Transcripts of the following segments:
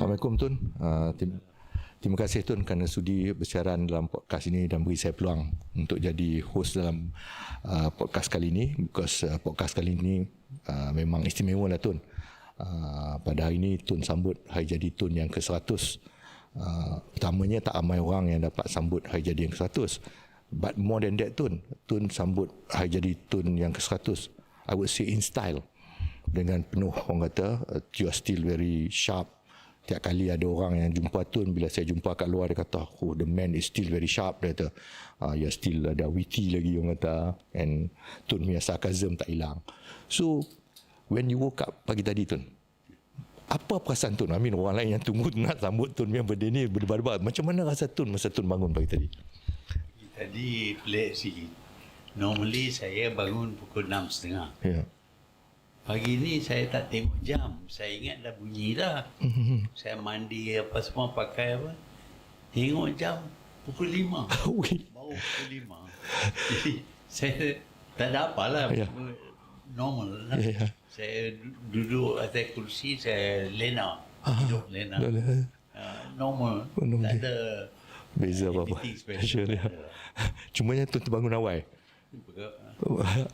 Assalamualaikum Tun. Terima kasih Tun kerana sudi bersiaran dalam podcast ini dan beri saya peluang untuk jadi host dalam podcast kali ini. Because podcast kali ini memang istimewa lah Tun. Pada hari ini Tun sambut hari jadi Tun yang ke-100. Pertamanya tak ramai orang yang dapat sambut hari jadi yang ke-100. But more than that Tun sambut hari jadi Tun yang ke-100. I would say in style. Dengan penuh orang kata you are still very sharp. Tiap kali ada orang yang jumpa Tun, bila saya jumpa kat luar dia kata, oh the man is still very sharp, dia kata you still ada witty lagi orang kata, and Tun punya sarcasm tak hilang. So when you woke up pagi tadi Tun, apa perasaan Tun? I mean orang lain yang tunggu nak sambut Tun punya birthday ni berdebar-debar. Macam mana rasa Tun masa Tun bangun pagi tadi? Tadi pelik sikit. Normally saya bangun pukul 6.30. Ya. Pagi ni saya tak tengok jam. Saya ingat dah bunyi dah. Saya mandi apa semua, pakai apa. Tengok jam pukul 5. Baru pukul 5. Jadi saya tak ada apalah. Ya. Normal lah. Ya. Saya duduk atas kursi, saya lena. Hidup lena. Normal. Tak ada beza apa-apa. Special dia. Cumanya Tun terbangun awal.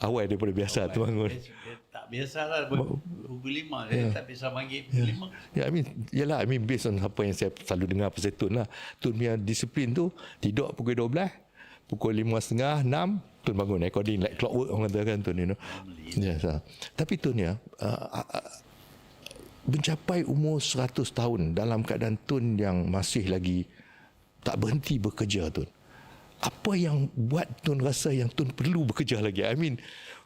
Awal daripada biasa tu bangun. Tak biasalah pukul 5. Saya tak biasa pagi pukul 5. Ya, I mean based on apa yang saya selalu dengar pasal Tun lah. Tun punya disiplin tu tidur pukul 12, pukul 5.30, 6 Tun bangun according like clockwork orang katakan Tun, you know. Yes. Tapi Tun ya, mencapai umur 100 tahun dalam keadaan Tun yang masih lagi tak berhenti bekerja Tun. Apa yang buat Tun rasa yang Tun perlu bekerja lagi? I mean,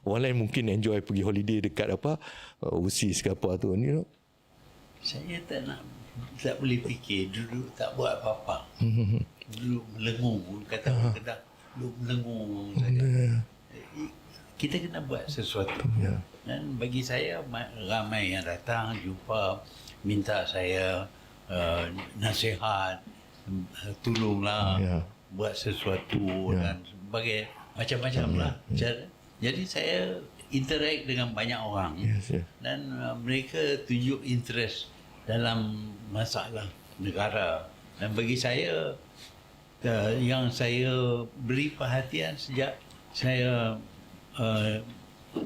orang lain mungkin enjoy pergi holiday dekat apa, overseas ke apa Tun, you know. Saya tak boleh fikir, duduk tak buat apa-apa. Duduk melengung, kata orang Kedah, duduk melengung saja. Kita kena buat sesuatu. Dan bagi saya, ramai yang datang, jumpa, minta saya nasihat, tolonglah. Buat sesuatu dan sebagai macam-macam lah. Jadi saya interact dengan banyak orang dan mereka tunjuk interest dalam masalah negara. Dan bagi saya, yang saya beri perhatian sejak saya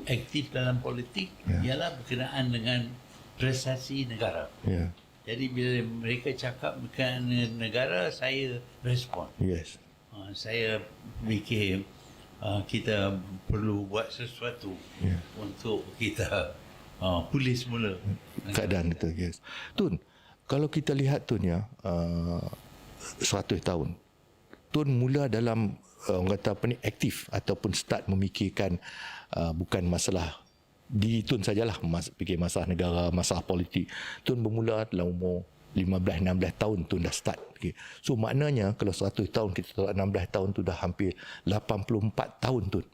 aktif dalam politik ialah berkenaan dengan prestasi negara. Jadi bila mereka cakap berkenaan negara, saya respon. Saya fikir kita perlu buat sesuatu untuk kita pulih semula keadaan itu. Tun, kalau kita lihat Tun ya, 100 tahun Tun mula dalam orang kata apa ni, aktif ataupun start memikirkan bukan masalah di Tun sajalah, fikir masalah negara, masalah politik. Tun bermula dalam umur 15-16 tahun Tun dah start. So maknanya kalau 100 tahun kita tolak 16 tahun tu dah hampir 84 tahun Tun.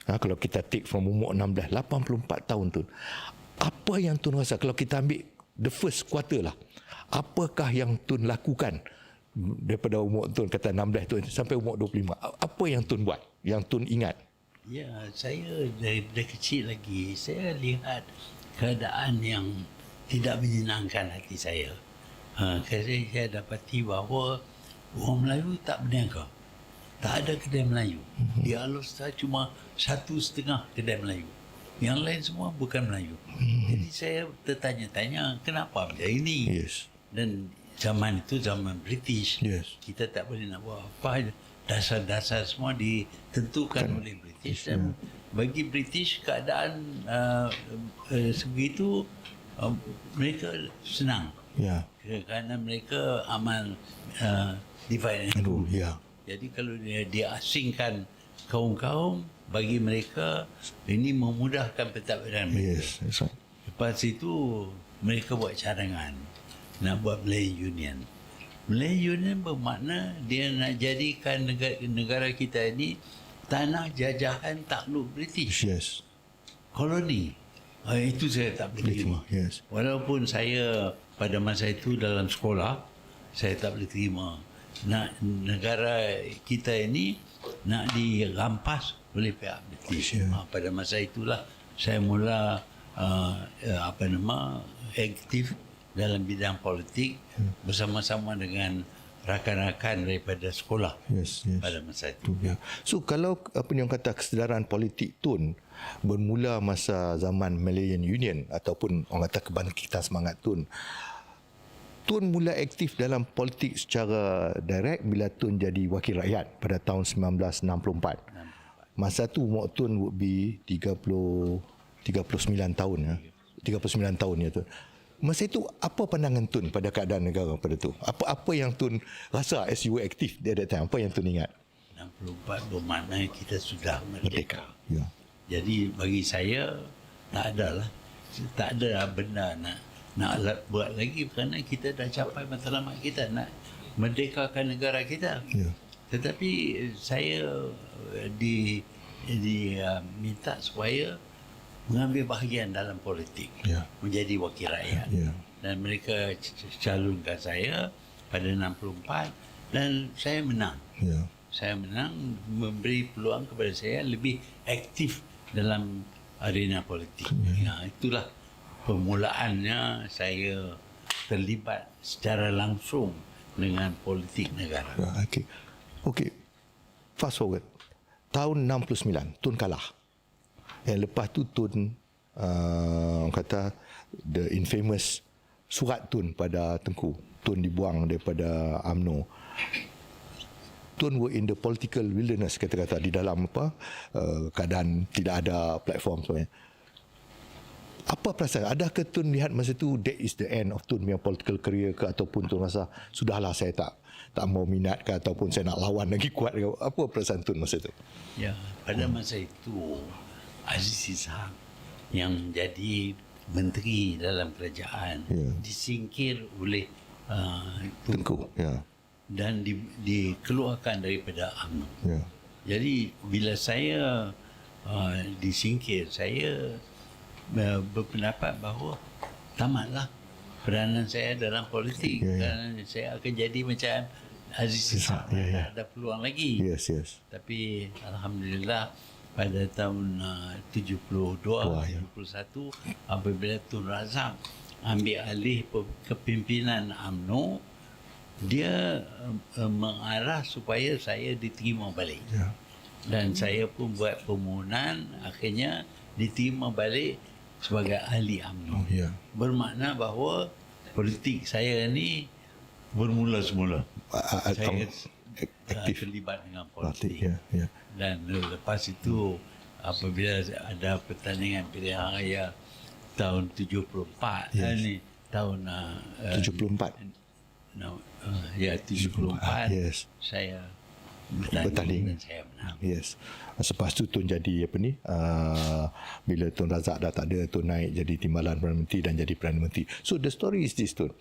Kalau kita take from umur 16, 84 tahun Tun. Apa yang Tun rasa kalau kita ambil the first quarter lah, apakah yang Tun lakukan daripada umur Tun kata 16 tu sampai umur 25? Apa yang Tun buat, yang Tun ingat? Ya, saya dari kecil lagi, saya lihat keadaan yang tidak menyenangkan hati saya. Saya dapati bahawa orang Melayu tak berniaga. Tak ada kedai Melayu. Di Alor-Setar cuma 1.5 kedai Melayu. Yang lain semua bukan Melayu. Jadi saya tertanya-tanya, kenapa macam ini? Dan zaman itu zaman British. Kita tak boleh nak buat apa. Dasar-dasar semua ditentukan oleh British. Dan bagi British keadaan sebegitu mereka senang. Kerana mereka amal divide and rule. Jadi kalau dia asingkan kaum-kaum, bagi mereka ini memudahkan pentadbiran mereka. Lepas itu mereka buat cadangan nak buat Melayu Union. Melayu Union bermakna dia nak jadikan negara kita ini tanah jajahan takluk British. Koloni. Itu saya tak boleh terima. Walaupun saya pada masa itu dalam sekolah, saya tak boleh terima. Nak negara kita ini nak dirampas oleh pihak British. Pada masa itulah saya mula aktif dalam bidang politik bersama-sama dengan rakan-rakan daripada sekolah pada masa itu. Ya. So kalau apa ni orang kata kesedaran politik Tun bermula masa zaman Malayan Union ataupun orang kata kebangkitan semangat Tun mula aktif dalam politik secara direct bila Tun jadi wakil rakyat pada tahun 1964. Masa tu umur Tun would be 39 tahun ya. 39 tahun ya Tun. Masa itu apa pandangan Tun pada keadaan negara pada tu? Apa yang Tun rasa as you were active at that time? Apa yang Tun ingat? 64 bermakna kita sudah merdeka. Ya. Jadi bagi saya tak ada benda nak buat lagi kerana kita dah capai matlamat kita nak merdekakan negara kita. Ya. Tetapi saya minta supaya mengambil bahagian dalam politik, menjadi wakil rakyat. Dan mereka calonkan saya pada 64 dan saya menang. Saya menang, memberi peluang kepada saya lebih aktif dalam arena politik. Itulah permulaannya saya terlibat secara langsung dengan politik negara. Okey. Fast forward. Tahun 69, Tun kalah. Yang lepas tu Tun kata the infamous surat Tun pada Tengku. Tun dibuang daripada UMNO. Tun were in the political wilderness kata-kata di dalam keadaan tidak ada platform sebenarnya. Apa perasaan? Adakah Tun lihat masa tu that is the end of Tun punya political career ke ataupun Tun rasa sudahlah saya tak mau minat ke ataupun saya nak lawan lagi kuat ke? Apa perasaan Tun masa tu? Ya, pada masa itu Aziz Ishak yang jadi menteri dalam kerajaan disingkir oleh Tengku dan dikeluarkan daripada UMNO. Jadi bila saya disingkir, saya berpendapat bahawa tamatlah peranan saya dalam politik kerana saya akan jadi macam Aziz Ishak. Ada peluang lagi. Tapi alhamdulillah pada tahun 72, 71 apabila Tun Razak ambil alih kepimpinan UMNO, dia mengarah supaya saya diterima balik. Dan saya pun buat permohonan, akhirnya diterima balik sebagai ahli UMNO. Bermakna bahawa politik saya ni bermula semula. Saya terlibat dengan politik. Dan lepas itu apabila ada pertandingan pilihan raya tahun 74 ni tahun 74 74 saya bertanding dan saya menang. Lepas tu Tun jadi bila Tun Razak dah tak ada, Tun naik jadi timbalan Perdana Menteri dan jadi Perdana Menteri. So the story is this Tun.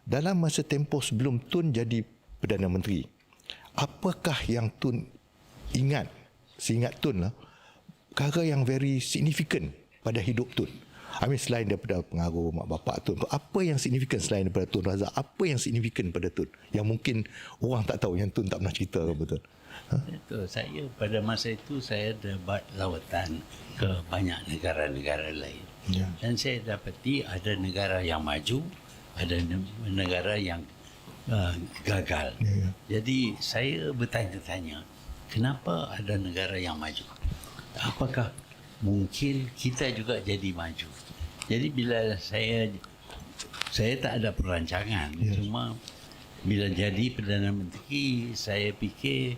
Dalam masa tempoh sebelum Tun jadi Perdana Menteri, apakah yang Tun ingat, seingat Tun lah, perkara yang very significant pada hidup Tun? Selain daripada pengaruh mak bapak Tun, apa yang signifikan selain daripada Tun Razak? Apa yang signifikan pada Tun yang mungkin orang tak tahu, yang Tun tak pernah cerita ke betul? Saya pada masa itu saya buat lawatan ke banyak negara-negara lain. Dan saya dapati ada negara yang maju, ada negara yang gagal. Jadi saya bertanya-tanya, kenapa ada negara yang maju? Apakah mungkin kita juga jadi maju? Jadi bila saya tak ada perancangan, cuma bila jadi Perdana Menteri, saya fikir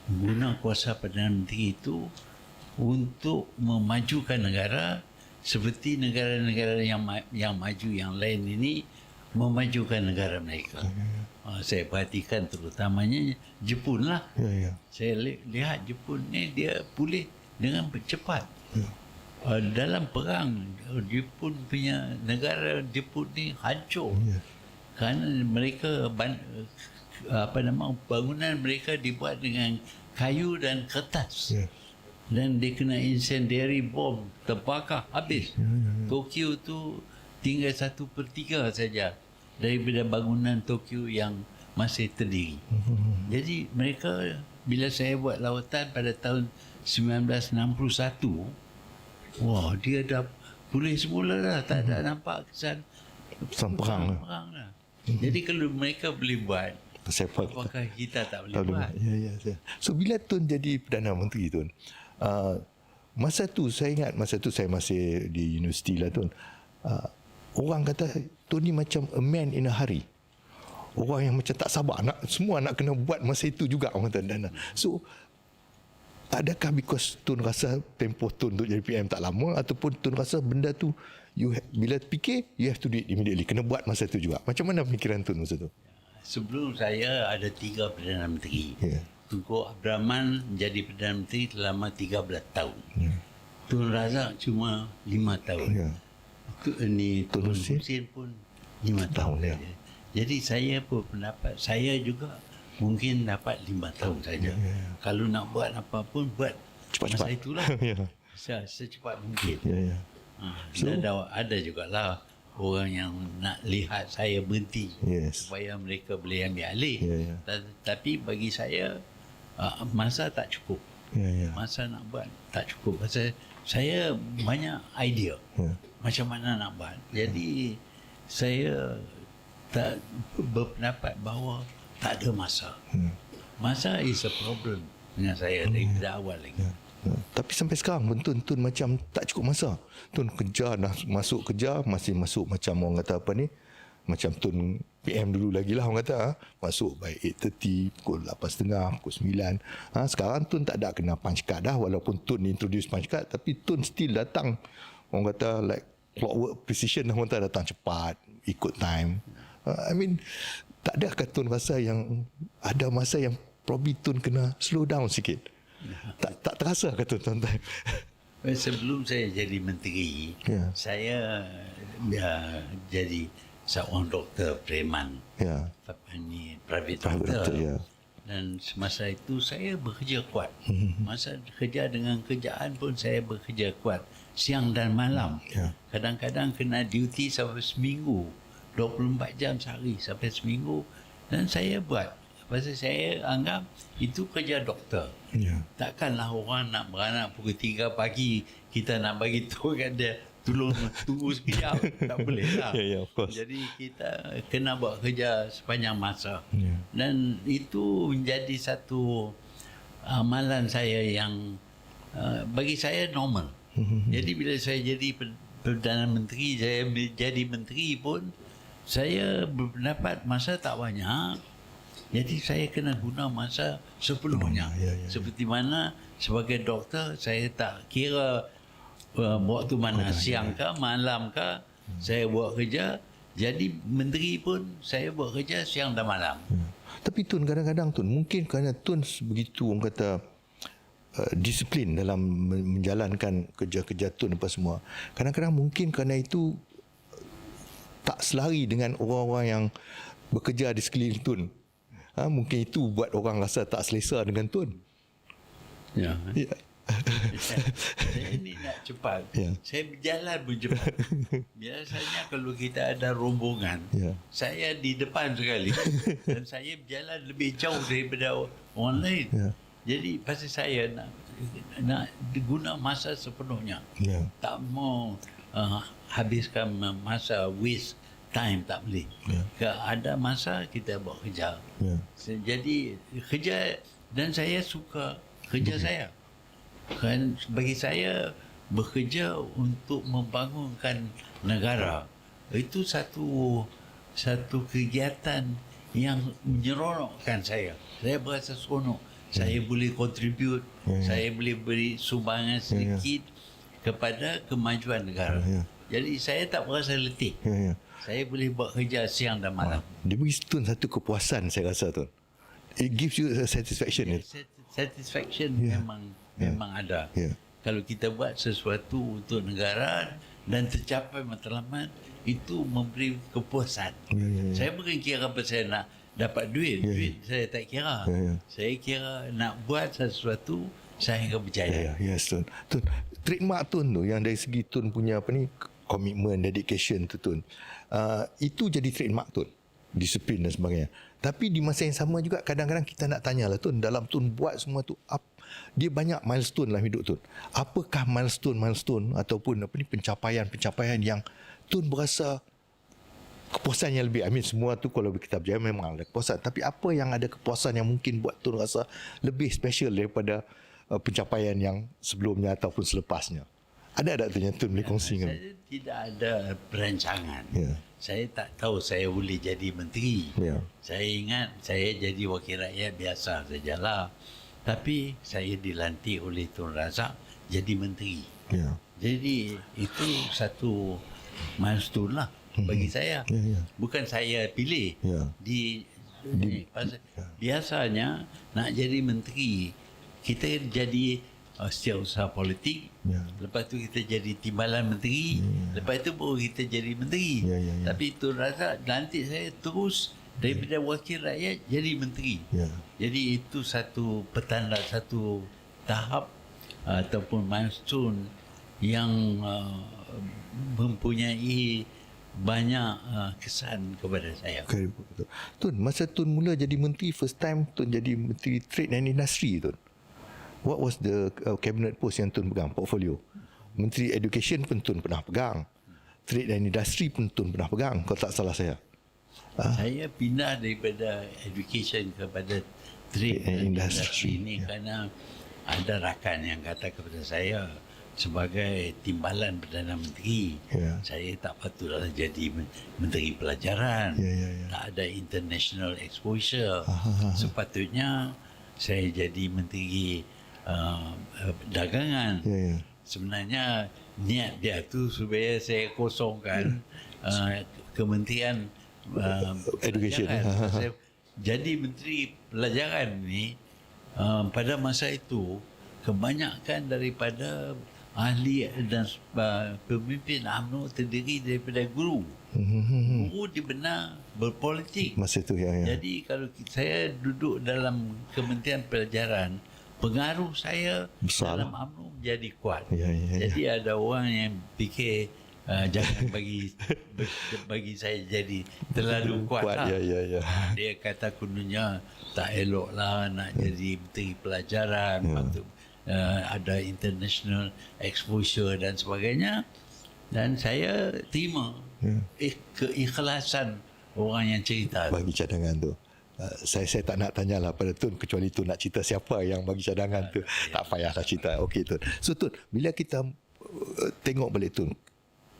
guna kuasa Perdana Menteri itu untuk memajukan negara seperti negara-negara yang maju yang lain ini memajukan negara mereka. Saya perhatikan terutamanya Jepun lah. Saya lihat Jepun ni dia pulih dengan cepat. Dalam perang Jepun punya negara Jepun ni hancur. Kerana mereka bangunan mereka dibuat dengan kayu dan kertas. Dan dia kena incendiary bomb, terbakar habis. Tokyo tu tinggal 1/3 saja daripada bangunan Tokyo yang masih terdiri. Jadi mereka, bila saya buat lawatan pada tahun 1961, wah, dia dah pulih semula dah, tak ada nampak kesan perang. Perang lah. Jadi kalau mereka boleh buat, Siapa apakah kita tak boleh tak buat? Ya. So bila Tun jadi Perdana Menteri Tun, masa tu saya ingat masa tu saya masih di universiti lah Tun. Orang kata Tun ni macam a man in a hurry. Orang yang macam tak sabar semua nak kena buat masa itu juga orang kata. Dan so adakah because Tun rasa tempoh Tun untuk jadi PM tak lama, ataupun Tun rasa benda tu bila fikir you have to do it immediately, kena buat masa tu juga? Macam mana pemikiran Tun masa tu? Sebelum saya ada 3 Perdana Menteri. Tunku Abdul Rahman menjadi Perdana Menteri selama 13 tahun. Tun Razak cuma 5 tahun. Tun Husin pun 5 tahun saja. Jadi saya pun pendapat, saya juga mungkin dapat 5 tahun saja. Kalau nak buat apa pun, buat Cepat-cepat. masa itulah. Secepat mungkin. So, Dan ada jugalah orang yang nak lihat saya berhenti supaya mereka boleh ambil alih. Tapi bagi saya masa tak cukup. Masa nak buat tak cukup. Pasal saya banyak idea macam mana nak buat. Jadi saya tak berpendapat bahawa tak ada masa. Masa is a problem dengan saya dari awal lagi. Tapi sampai sekarang pun Tun macam tak cukup masa. Tun kerja, dah masuk kerja, masih masuk macam orang kata apa ni, macam Tun PM dulu lagi lah orang kata, masuk by 8.30, pukul 8.30, pukul 9. Sekarang Tun tak ada kena punch card dah, walaupun Tun introduce punch card, tapi Tun still datang, orang kata like clockwork precision, orang kata datang cepat, ikut time. I mean, tak adakah Tun rasa yang ada masa yang probably Tun kena slow down sikit? Tak terasa ke tuan-tuan? Sebelum saya jadi menteri, saya jadi seorang doktor preman. Ni private doctor. Dan semasa itu saya bekerja kuat. Masa kerja dengan kerjaan pun saya bekerja kuat. Siang dan malam. Kadang-kadang kena duty sampai seminggu. 24 jam sehari sampai seminggu. Dan saya buat. Pasal saya anggap itu kerja doktor. Takkanlah orang nak beranak pukul 3 pagi, kita nak bagi tahu kat dia tunggu sekejap. Tak boleh lah. Jadi kita kena buat kerja sepanjang masa. Dan itu menjadi satu amalan saya yang bagi saya normal. Jadi bila saya jadi Perdana Menteri, saya jadi menteri pun, saya berpendapat masa tak banyak. Jadi saya kena guna masa sepenuhnya. Seperti mana sebagai doktor, saya tak kira waktu mana, siang ke, malam ke, saya buat kerja. Jadi menteri pun saya buat kerja siang dan malam. Tapi Tun, kadang-kadang Tun, mungkin kerana Tun begitu orang kata disiplin dalam menjalankan kerja-kerja Tun apa semua, kadang-kadang mungkin kerana itu tak selari dengan orang-orang yang bekerja di sekeliling Tun. Mungkin itu buat orang rasa tak selesa dengan Tun. Saya ni nak cepat. Saya berjalan pun cepat. Biasanya kalau kita ada rombongan, saya di depan sekali. Dan saya berjalan lebih jauh daripada orang lain. Jadi pasal saya nak guna masa sepenuhnya. Tak mau habiskan masa waste time, tak boleh. Ada masa kita buat kerja. Jadi kerja, dan saya suka kerja saya. Kan bagi saya bekerja untuk membangunkan negara itu satu kegiatan yang menyeronokkan saya. Saya berasa seronok. Saya boleh contribute, saya boleh beri sumbangan sedikit kepada kemajuan negara. Jadi saya tak berasa letih. Saya boleh buat kerja siang dan malam. Dia bagi Tun satu kepuasan, saya rasa Tun. It gives you a satisfaction. Satisfaction memang ada. Kalau kita buat sesuatu untuk negara dan tercapai matlamat, itu memberi kepuasan. Saya bukan kira apa saya nak dapat duit. Duit saya tak kira. Saya kira nak buat sesuatu sehingga berjaya. Tun. Trademark Tun tu yang dari segi Tun punya apa ni, komitmen, dedication tu Tun. Itu jadi trademark Tun. Disiplin dan sebagainya. Tapi di masa yang sama juga kadang-kadang kita nak tanyalah Tun, dalam Tun buat semua tu, dia banyak milestone dalam hidup Tun. Apakah milestone ataupun apa ni, pencapaian yang Tun berasa kepuasan yang lebih. I mean, semua tu kalau kita berjaya memang ada kepuasan, tapi apa yang ada kepuasan yang mungkin buat Tun rasa lebih special daripada pencapaian yang sebelumnya ataupun selepasnya? Ada tak tu yang Tun boleh kongsi dengan? Saya tidak ada perancangan. Ya. Saya tak tahu saya boleh jadi menteri. Ya. Saya ingat saya jadi wakil rakyat biasa sajalah. Tapi saya dilantik oleh Tun Razak jadi menteri. Ya. Jadi itu satu milestone lah bagi saya. Ya, ya. Bukan saya pilih. Ya. Biasanya nak jadi menteri, kita jadi setiausaha politik. Ya. Lepas tu kita jadi timbalan menteri. Lepas tu baru kita jadi menteri. Ya, ya, ya. Tapi Tun Razak lantik saya terus daripada wakil rakyat jadi menteri. Ya. Jadi itu satu petanda, satu tahap ataupun milestone yang mempunyai banyak kesan kepada saya. Okay, betul. Tun, masa Tun mula jadi menteri, first time Tun jadi menteri Trade and Industry, Tun. What was the cabinet post yang Tun pegang, portfolio? Menteri Education pun Tun pernah pegang. Trade and Industry pun Tun pernah pegang, kalau tak salah saya. Saya pindah daripada education kepada trade and industry ini kerana ada rakan yang kata kepada saya, sebagai timbalan Perdana Menteri, saya tak patutlah jadi Menteri Pelajaran. Tak ada international exposure. Sepatutnya saya jadi Menteri Dagangan. Sebenarnya niat dia tu supaya saya kosongkan Kementerian Education. Saya jadi Menteri Pelajaran ni, pada masa itu kebanyakan daripada ahli dan pemimpin UMNO terdiri daripada guru. Guru dibenar berpolitik. Masa itu ya. Jadi kalau saya duduk dalam Kementerian Pelajaran, pengaruh saya besar dalam UMNO menjadi kuat. Jadi ada orang yang fikir jangan bagi saya jadi terlalu kuat lah. Dia kata kononnya tak elok lah nak jadi Menteri Pelajaran, patut ada international exposure dan sebagainya. Dan saya terima keikhlasan orang yang cerita bagi cadangan tu. Saya tak nak tanyalah pada Tun, kecuali Tun nak cerita siapa yang bagi cadangan tu. Tak payahlah cerita. Okey Tun. So Tun, bila kita tengok balik Tun,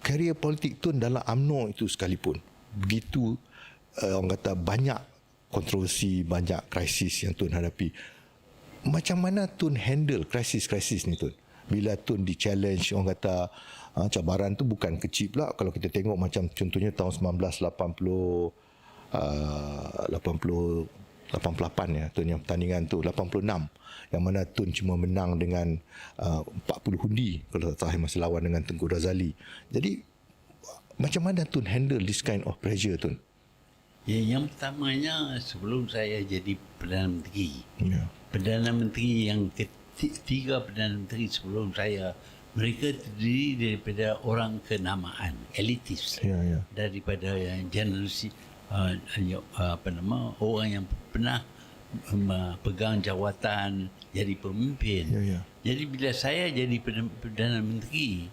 karier politik Tun dalam UMNO itu sekalipun begitu orang kata banyak kontroversi, banyak krisis yang Tun hadapi. Macam mana Tun handle krisis-krisis ni Tun? Bila Tun di-challenge, orang kata cabaran tu bukan kecil pula. Kalau kita tengok macam contohnya tahun 1988 ya, Tun, yang pertandingan tu 86 yang mana Tun cuma menang dengan 40 hundi kalau tak salah masa lawan dengan Tengku Razali. Jadi macam mana Tun handle this kind of pressure Tun? Ya, yang pertamanya sebelum saya jadi Perdana Menteri, Perdana Menteri yang ketiga Perdana Menteri sebelum saya, mereka terdiri daripada orang kenamaan, elitis, daripada yang generasi orang yang pernah pegang jawatan, jadi pemimpin. Jadi bila saya jadi Perdana Menteri,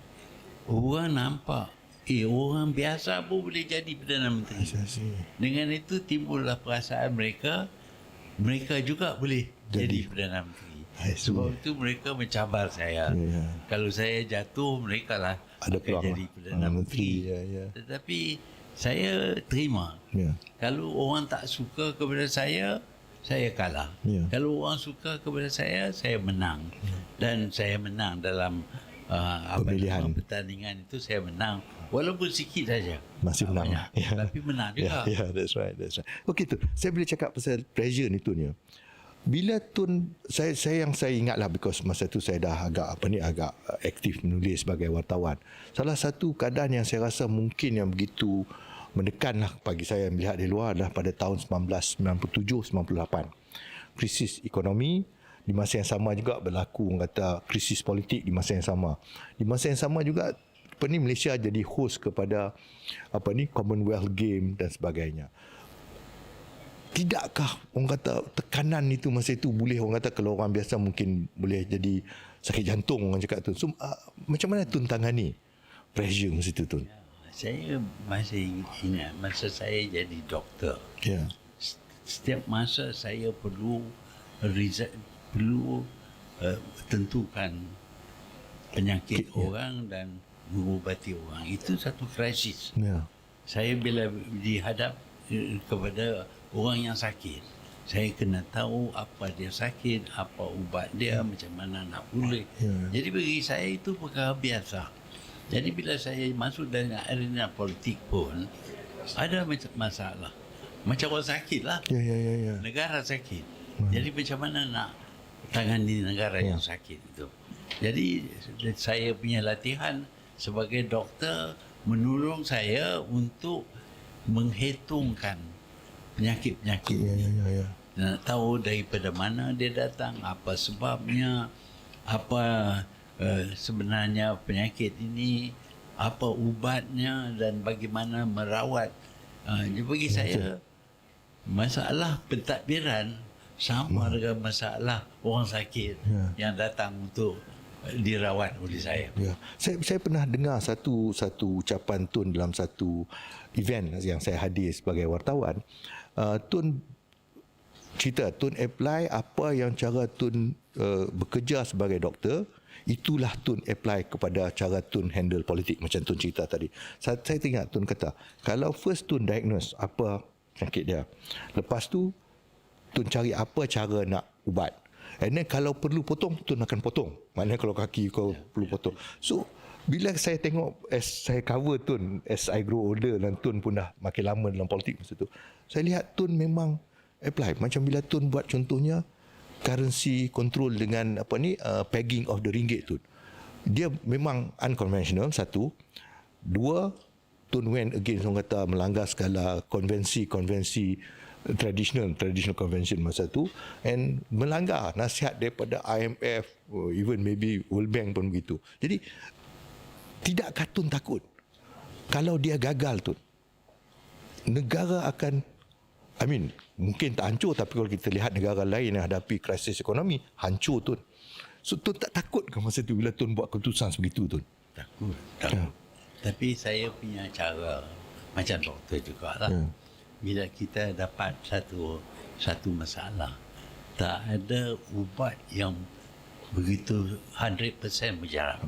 orang nampak orang biasa pun boleh jadi Perdana Menteri. Dengan itu timbullah perasaan mereka juga boleh jadi Perdana Menteri. Sebab itu mereka mencabar saya. Kalau saya jatuh, mereka lah ada akan jadi Perdana Menteri. Tetapi saya terima. Kalau orang tak suka kepada saya kalah. Kalau orang suka kepada saya menang. Dan saya menang dalam pemilihan pertandingan itu. Saya menang walaupun sikit saja, masih menang tapi menang juga. That's right. Okey Tun, saya boleh cakap pasal pressure ni Tun ya. Bila Tun, saya ingatlah, because masa tu saya dah agak aktif menulis sebagai wartawan. Salah satu keadaan yang saya rasa mungkin yang begitu menekanlah bagi saya melihat di luar adalah pada tahun 1997-98. Krisis ekonomi. Di masa yang sama juga berlaku orang kata krisis politik di masa yang sama. Di masa yang sama juga Malaysia jadi host kepada Commonwealth Game dan sebagainya. Tidakkah orang kata tekanan itu masa itu boleh, orang kata kalau orang biasa mungkin boleh jadi sakit jantung orang cakap tu. So, macam mana Tun tangani pressure masa itu Tun? Saya masih ingat masa saya jadi doktor. Ya. Setiap masa saya perlu tentukan penyakit orang dan mengubati orang. Itu satu krisis. Ya. Saya bila dihadap kepada orang yang sakit, saya kena tahu apa dia sakit, apa ubat dia, macam mana nak pulih. Jadi bagi saya itu perkara biasa. Jadi bila saya masuk dalam arena politik pun, ada masalah. Macam orang sakit lah. Ya. Negara sakit. Jadi macam mana nak tangani negara yang sakit itu. Jadi saya punya latihan sebagai doktor menolong saya untuk menghitungkan penyakit-penyakit. Ya. Nak tahu daripada mana dia datang, apa sebabnya, apa sebenarnya penyakit ini, apa ubatnya dan bagaimana merawat. Bagi saya masalah pentadbiran sama dengan masalah orang sakit yang datang untuk dirawat oleh saya. Ya. Saya pernah dengar satu ucapan Tun dalam satu event yang saya hadir sebagai wartawan. Tun cerita, Tun apply apa yang cara Tun bekerja sebagai doktor, itulah Tun apply kepada cara Tun handle politik, macam Tun cerita tadi. Saya teringat Tun kata, kalau first Tun diagnose apa penyakit dia, lepas tu Tun cari apa cara nak ubat. And then kalau perlu potong, Tun akan potong. Maknanya kalau kaki kau perlu potong. So bila saya tengok, as saya cover Tun, as I grow older, dan Tun pun dah makin lama dalam politik masa tu, saya lihat Tun memang apply. Macam bila Tun buat contohnya currency control dengan pegging of the ringgit tu, dia memang unconventional, satu. Dua, Tun went against, orang kata melanggar segala konvensi traditional convention masa tu, and melanggar nasihat daripada IMF, even maybe World Bank pun begitu. Jadi tidakkah Tun takut kalau dia gagal tu, negara akan, mungkin tak hancur, tapi kalau kita lihat negara lain yang hadapi krisis ekonomi, hancur Tun. So Tun tak takut ke masa tu bila Tun buat keputusan sebegitu Tun? Takut. Tapi saya punya cara macam doktor jugalah. Bila kita dapat satu masalah, tak ada ubat yang begitu 100% berjalan.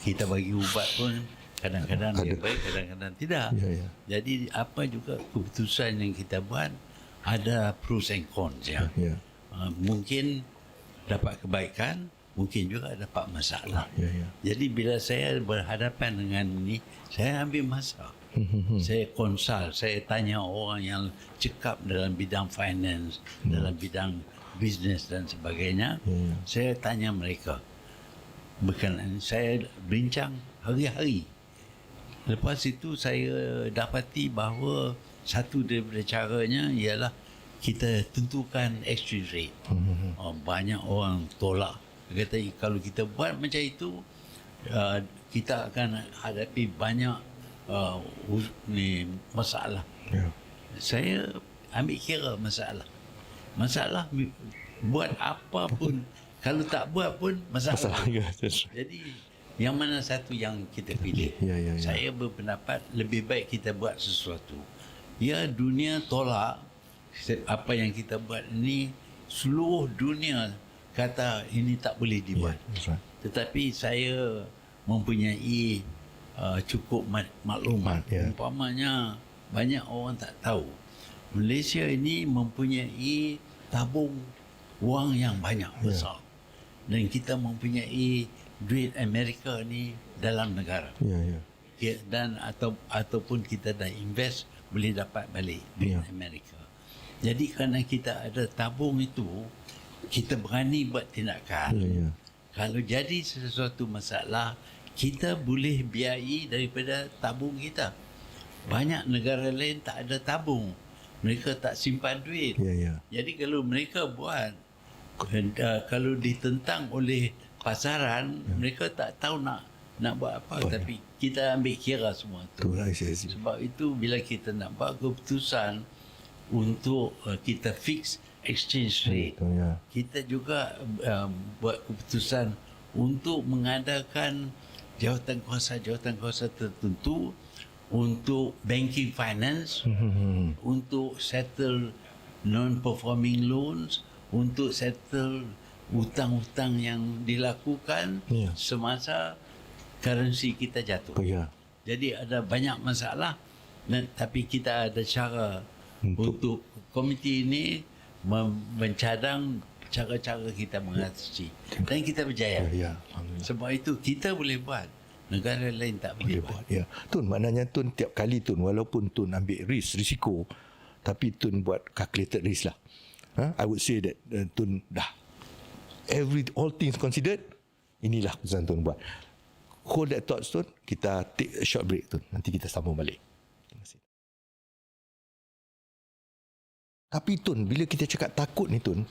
Kita bagi ubat pun kadang-kadang dia baik, kadang-kadang tidak. Jadi apa juga keputusan yang kita buat ada pros and cons ya. Mungkin dapat kebaikan, mungkin juga dapat masalah. Jadi bila saya berhadapan dengan ini, saya ambil masa. Saya konsult, saya tanya orang yang cekap dalam bidang finance, dalam bidang bisnes dan sebagainya. Saya tanya mereka. Berkenaan, saya bincang hari-hari. Lepas itu saya dapati bahawa satu daripada caranya ialah kita tentukan exchange rate. Banyak orang tolak. Dia kata kalau kita buat macam itu, kita akan hadapi banyak masalah. Saya ambil kira masalah buat apa pun, kalau tak buat pun masalah. Jadi yang mana satu yang kita pilih? Saya berpendapat lebih baik kita buat sesuatu. Ya, dunia tolak apa yang kita buat ini, seluruh dunia kata ini tak boleh dibuat. Tetapi saya mempunyai cukup maklumat. Umpamanya banyak orang tak tahu, Malaysia ini mempunyai tabung wang yang banyak besar. Dan kita mempunyai duit Amerika ni dalam negara. Dan ataupun kita dah invest, boleh dapat balik duit Amerika. Jadi kerana kita ada tabung itu, kita berani buat tindakan. Kalau jadi sesuatu masalah, kita boleh biayai daripada tabung kita. Banyak negara lain tak ada tabung. Mereka tak simpan duit. Jadi kalau mereka buat, kalau ditentang oleh pasaran, mereka tak tahu nak buat apa. Tapi kita ambil kira semua itu. Sebab itu bila kita nak buat keputusan untuk kita fix exchange rate, kita juga buat keputusan untuk mengadakan jawatan kuasa tertentu untuk banking finance, untuk settle non-performing loans, untuk settle hutang-hutang yang dilakukan semasa currency kita jatuh. Jadi ada banyak masalah, tapi kita ada cara untuk komiti ini mencadang cara-cara kita mengatasi, dan kita berjaya. Sebab itu kita boleh buat, negara lain tak boleh buat. Tun, maknanya Tun tiap kali Tun, walaupun Tun ambil risiko, tapi Tun buat calculated risk lah. I would say that Tun dah all things considered, inilah keputusan Tun buat. Hold that thoughts Tun, kita take a short break Tun, nanti kita sambung balik. Terima kasih. Tapi Tun, bila kita cakap takut ni Tun,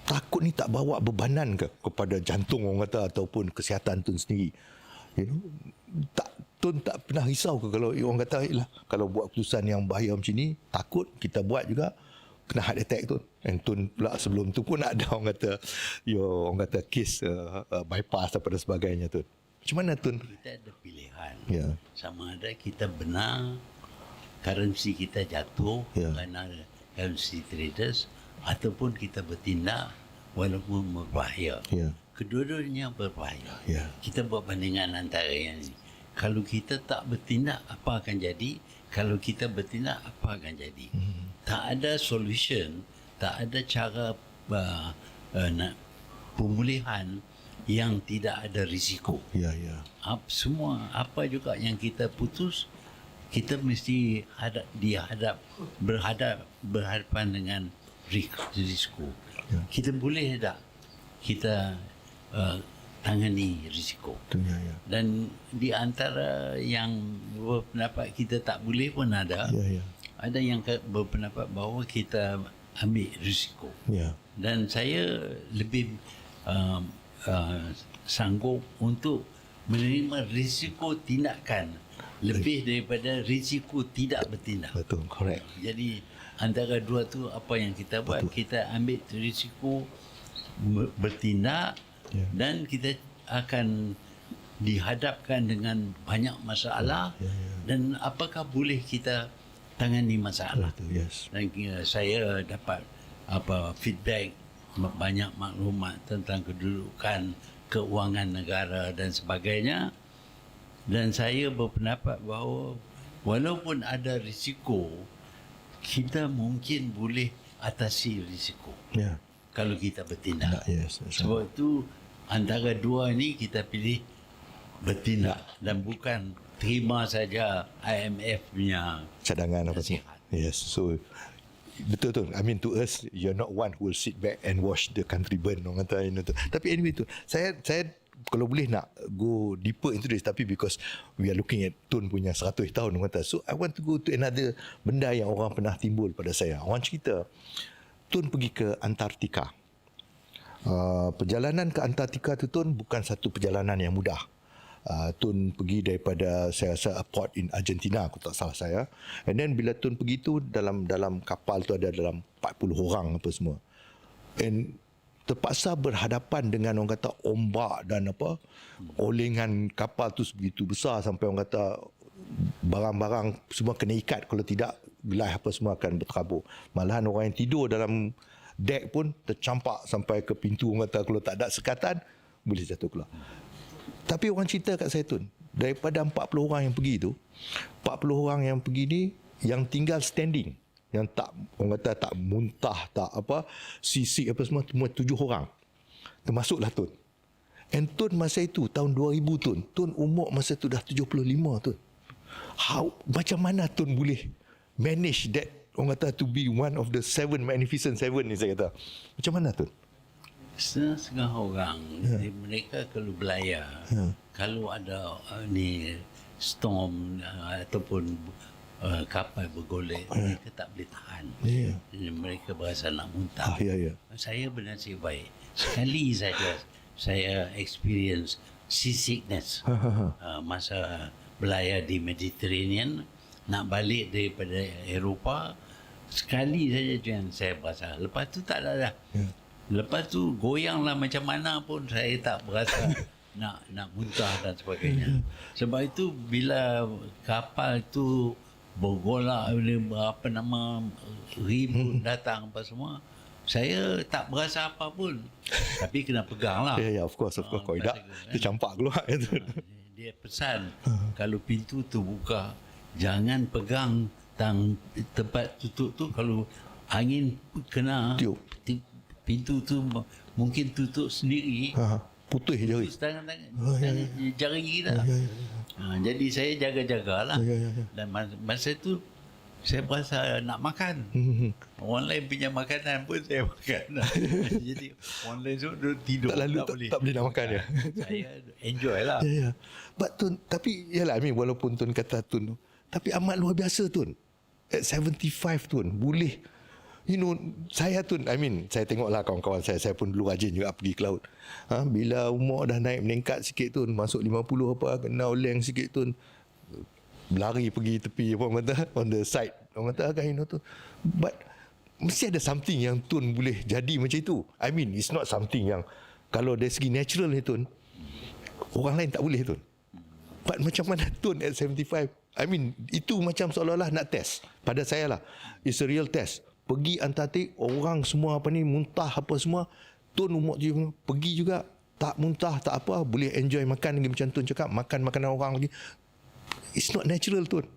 takut ni tak bawa bebanan ke kepada jantung orang kata ataupun kesihatan Tun sendiri? Tun tak pernah risau ke kalau orang kata lah, kalau buat keputusan yang bahaya macam ni, takut kita buat juga kena heart attack Tun. And Tun pula sebelum tu pun ada orang kata kes bypass dan sebagainya Tun. Macam mana Tun? Kita ada pilihan. Sama ada kita benar currency kita jatuh kerana currency traders, ataupun kita bertindak walaupun berbahaya. Kedua-duanya berbahaya. Kita buat bandingan antara yang ini. Kalau kita tak bertindak, apa akan jadi? Kalau kita bertindak, apa akan jadi? Tak ada solution, tak ada cara pemulihan yang tidak ada risiko. Semua apa juga yang kita putus, kita mesti berhadapan dengan risiko. Kita boleh tak kita tangani risiko. Dan di antara yang berpendapat kita tak boleh pun ada. Ada yang berpendapat bahawa kita ambil risiko. Dan saya lebih sanggup untuk menerima risiko tindakan lebih daripada risiko tidak bertindak. Betul, correct. Jadi antara dua tu apa yang kita buat, kita ambil risiko bertindak, dan kita akan dihadapkan dengan banyak masalah, dan apakah boleh kita tangani masalah. Dan saya dapat feedback, banyak maklumat tentang kedudukan keuangan negara dan sebagainya, dan saya berpendapat bahawa walaupun ada risiko, kita mungkin boleh atasi risiko kalau kita bertindak. Sebab itu antara dua ini kita pilih bertindak dan bukan terima saja IMF punya cadangan apa tu. So betul tu. I mean, to us, you're not one who will sit back and watch the country burn. Orang kata tu. Tapi anyway tu, saya kalau boleh nak go deeper into this, tapi because we are looking at Tun punya 100 tahun orang kata, so I want to go to another benda yang orang pernah timbul pada saya. Orang cerita Tun pergi ke Antartika. Perjalanan ke Antartika tu Tun bukan satu perjalanan yang mudah. Tun pergi daripada, saya rasa, a port in Argentina, aku tak salah saya. And then bila Tun pergi tu, dalam kapal tu ada dalam 40 orang apa semua. And terpaksa berhadapan dengan orang kata ombak dan olengan kapal tu sebegitu besar sampai orang kata barang-barang semua kena ikat, kalau tidak gelas apa semua akan berterabur. Malahan orang yang tidur dalam dek pun tercampak sampai ke pintu, orang kata kalau tak ada sekatan boleh jatuh keluar. Tapi orang cerita kat saya Tun, daripada 40 orang yang pergi tu, 40 orang yang pergi ni yang tinggal standing, yang tak, orang kata tak muntah, tak sisik apa semua 7 orang. Termasuklah Tun. And Tun masa itu tahun 2000 Tun umur masa tu dah 75 Tun. Macam mana Tun boleh manage that, orang kata, to be one of the magnificent seven ni, saya kata. Macam mana Tun? Setengah orang mereka kalau belayar, kalau ada storm ataupun kapal bergolek, mereka tak boleh tahan. Mereka berasa nak muntah. Saya bernasib baik, sekali saja saya experience seasickness masa belayar di Mediterranean, nak balik daripada Eropah. Sekali saja yang saya berasa, lepas tu tak ada dah. Lepas tu goyanglah macam mana pun saya tak berasa nak muntah dan sebagainya. Sebab itu bila kapal itu bergolak, apa nama, ribut datang apa semua, saya tak berasa apa pun. Tapi kena pegang lah. Ya, of course. Kalau tidak, dia campak keluar. Dia pesan, kalau pintu tu buka, jangan pegang tempat tutup tu. Kalau angin kena, Tiup. pintu tu mungkin tutup sendiri. Putih jari. Tangan jari kita. Jadi saya jaga-jagalah. Dan masa tu saya berasa nak makan. Orang lain punya makanan pun saya makan. Jadi orang lain tu tidur. Tak boleh nak makan ya. Saya enjoy lah. Ya. But Tun, tapi yalah, walaupun Tun kata Tun, tapi amat luar biasa Tun. At 75 Tun, boleh. Saya Tun, saya tengoklah kawan-kawan saya pun dulu rajin juga pergi ke laut. Bila umur dah naik meningkat sikit Tun, masuk 50 apa, kena oleng sikit Tun, berlari pergi tepi, apa orang kata, on the side, orang kata kan, tu. But mesti ada something yang Tun boleh jadi macam itu. It's not something yang, kalau dari segi natural ni Tun, orang lain tak boleh Tun. But macam mana Tun at 75, itu macam seolah-olah nak test. Pada saya lah, it's a real test. Pergi Antartik, orang semua muntah apa semua, Tun umur tu pergi juga, tak muntah, tak apa, boleh enjoy makan lagi macam Tun cakap, makan makanan orang lagi. It's not natural Tun.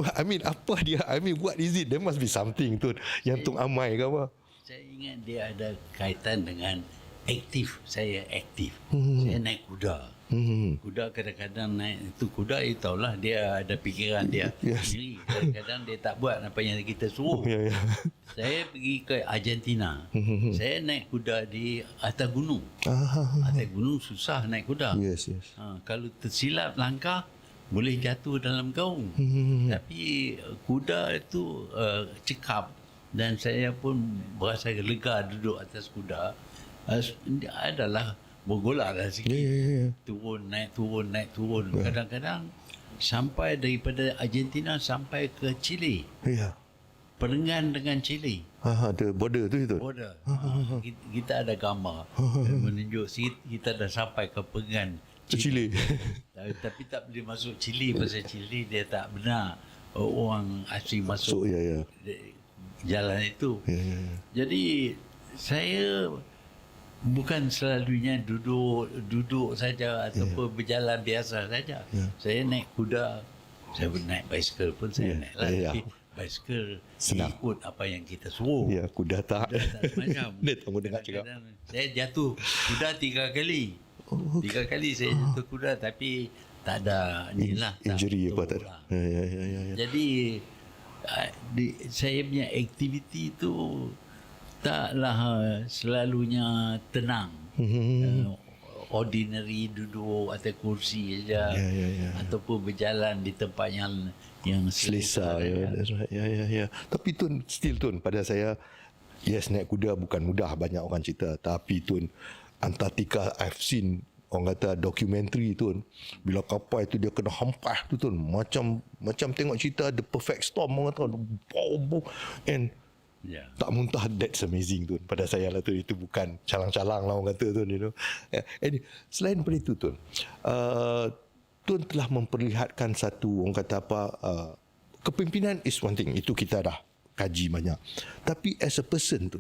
Apa dia, what is it? There must be something Tun yang Tun amai ke apa? Saya ingat dia ada kaitan dengan aktif. Saya aktif. Saya naik kuda. Kuda kadang-kadang naik itu kuda, tahulah dia ada fikiran dia sendiri. Kadang-kadang dia tak buat apa yang kita suruh. Saya pergi ke Argentina. Saya naik kuda di atas gunung. Atas gunung susah naik kuda. Yes. Kalau tersilap langkah boleh jatuh dalam gaung. Tapi kuda itu cekap, dan saya pun berasa lega duduk atas kuda. Adalah bergolak lah sikit. Turun, naik turun. Kadang-kadang sampai daripada Argentina sampai ke Chile. Perenggan dengan Chile. Ada border tu itu. Border. Kita ada gambar menunjuk kita dah sampai ke perenggan Chile. Tapi tak boleh masuk Chile, pasal Chile dia tak benar orang asing masuk jalan itu. Jadi saya bukan selalunya duduk saja ataupun berjalan biasa saja. Saya naik kuda, saya naik basikal pun saya naik lah. Tapi basikal ikut apa yang kita suruh. Kuda tak macam. Dia tunggu dengar cakap. Saya jatuh kuda 3 kali. 3 kali saya jatuh kuda, tapi tak ada injury apa tak ada. Jadi saya punya aktiviti itu taklah selalunya tenang. Ordinary, duduk atas kursi saja, ataupun berjalan di tempat yang selesa. Tapi Tun, still Tun, pada saya, yes, naik kuda bukan mudah, banyak orang cerita. Tapi Tun, Antartika, I've seen orang kata dokumentari Tun, bila kapal itu dia kena hempah tu Tun, macam tengok cerita The Perfect Storm, orang kata boom, and tak muntah. That's amazing Tun. Pada saya lah tu, itu bukan calang-calang lah orang kata Tun, And selain daripada itu Tun, Tun telah memperlihatkan satu, orang kata apa, kepimpinan is one thing, itu kita dah kaji banyak. Tapi as a person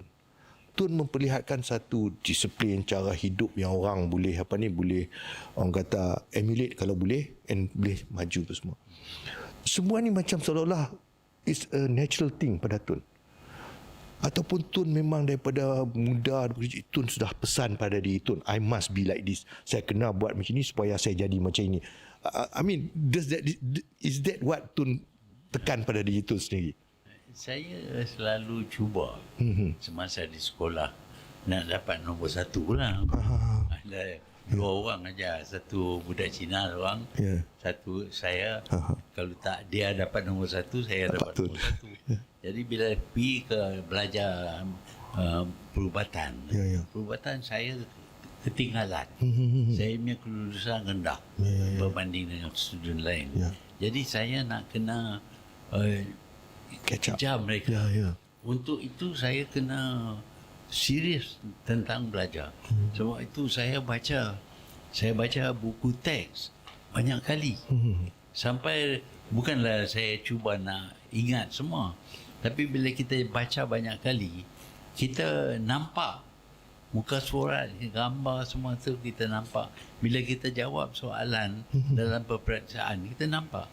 Tun memperlihatkan satu disiplin cara hidup yang orang boleh boleh orang kata emulate kalau boleh, and boleh maju tu semua. Semua ni macam seolah-olah is a natural thing pada Tun. Ataupun Tun memang daripada muda Tun sudah pesan pada diri Tun, I must be like this. Saya kena buat macam ni supaya saya jadi macam ini. Is that what Tun tekan pada diri Tun sendiri? Saya selalu cuba semasa di sekolah nak dapat nombor 1 lah. Ada 2 orang aja, satu budak Cina orang, satu saya. Kalau tak dia dapat nombor 1, saya dapat nombor 1. Jadi bila pergi ke belajar perubatan, perubatan saya ketinggalan. Saya punya kelulusan rendah berbanding dengan student lain. Jadi saya nak kena kejar mereka. Untuk itu saya kena serius tentang belajar. Sebab itu saya baca saya baca buku teks banyak kali. Sampai bukanlah saya cuba nak ingat semua, tapi bila kita baca banyak kali, kita nampak muka surat, gambar semua tu kita nampak. Bila kita jawab soalan dalam peperiksaan, kita nampak.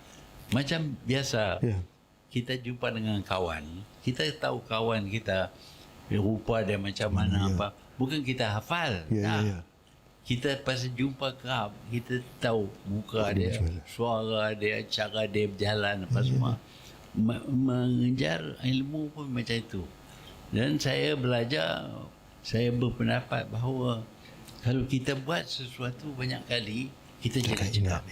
Macam biasa, kita jumpa dengan kawan, kita tahu kawan kita rupa dia macam mana apa. Bukan kita hafal. Kita pasal jumpa kerap, kita tahu muka dia, suara dia, cara dia berjalan apa semua. Mengejar ilmu pun macam itu. Dan saya belajar, saya berpendapat bahawa kalau kita buat sesuatu banyak kali, kita jadi cakap.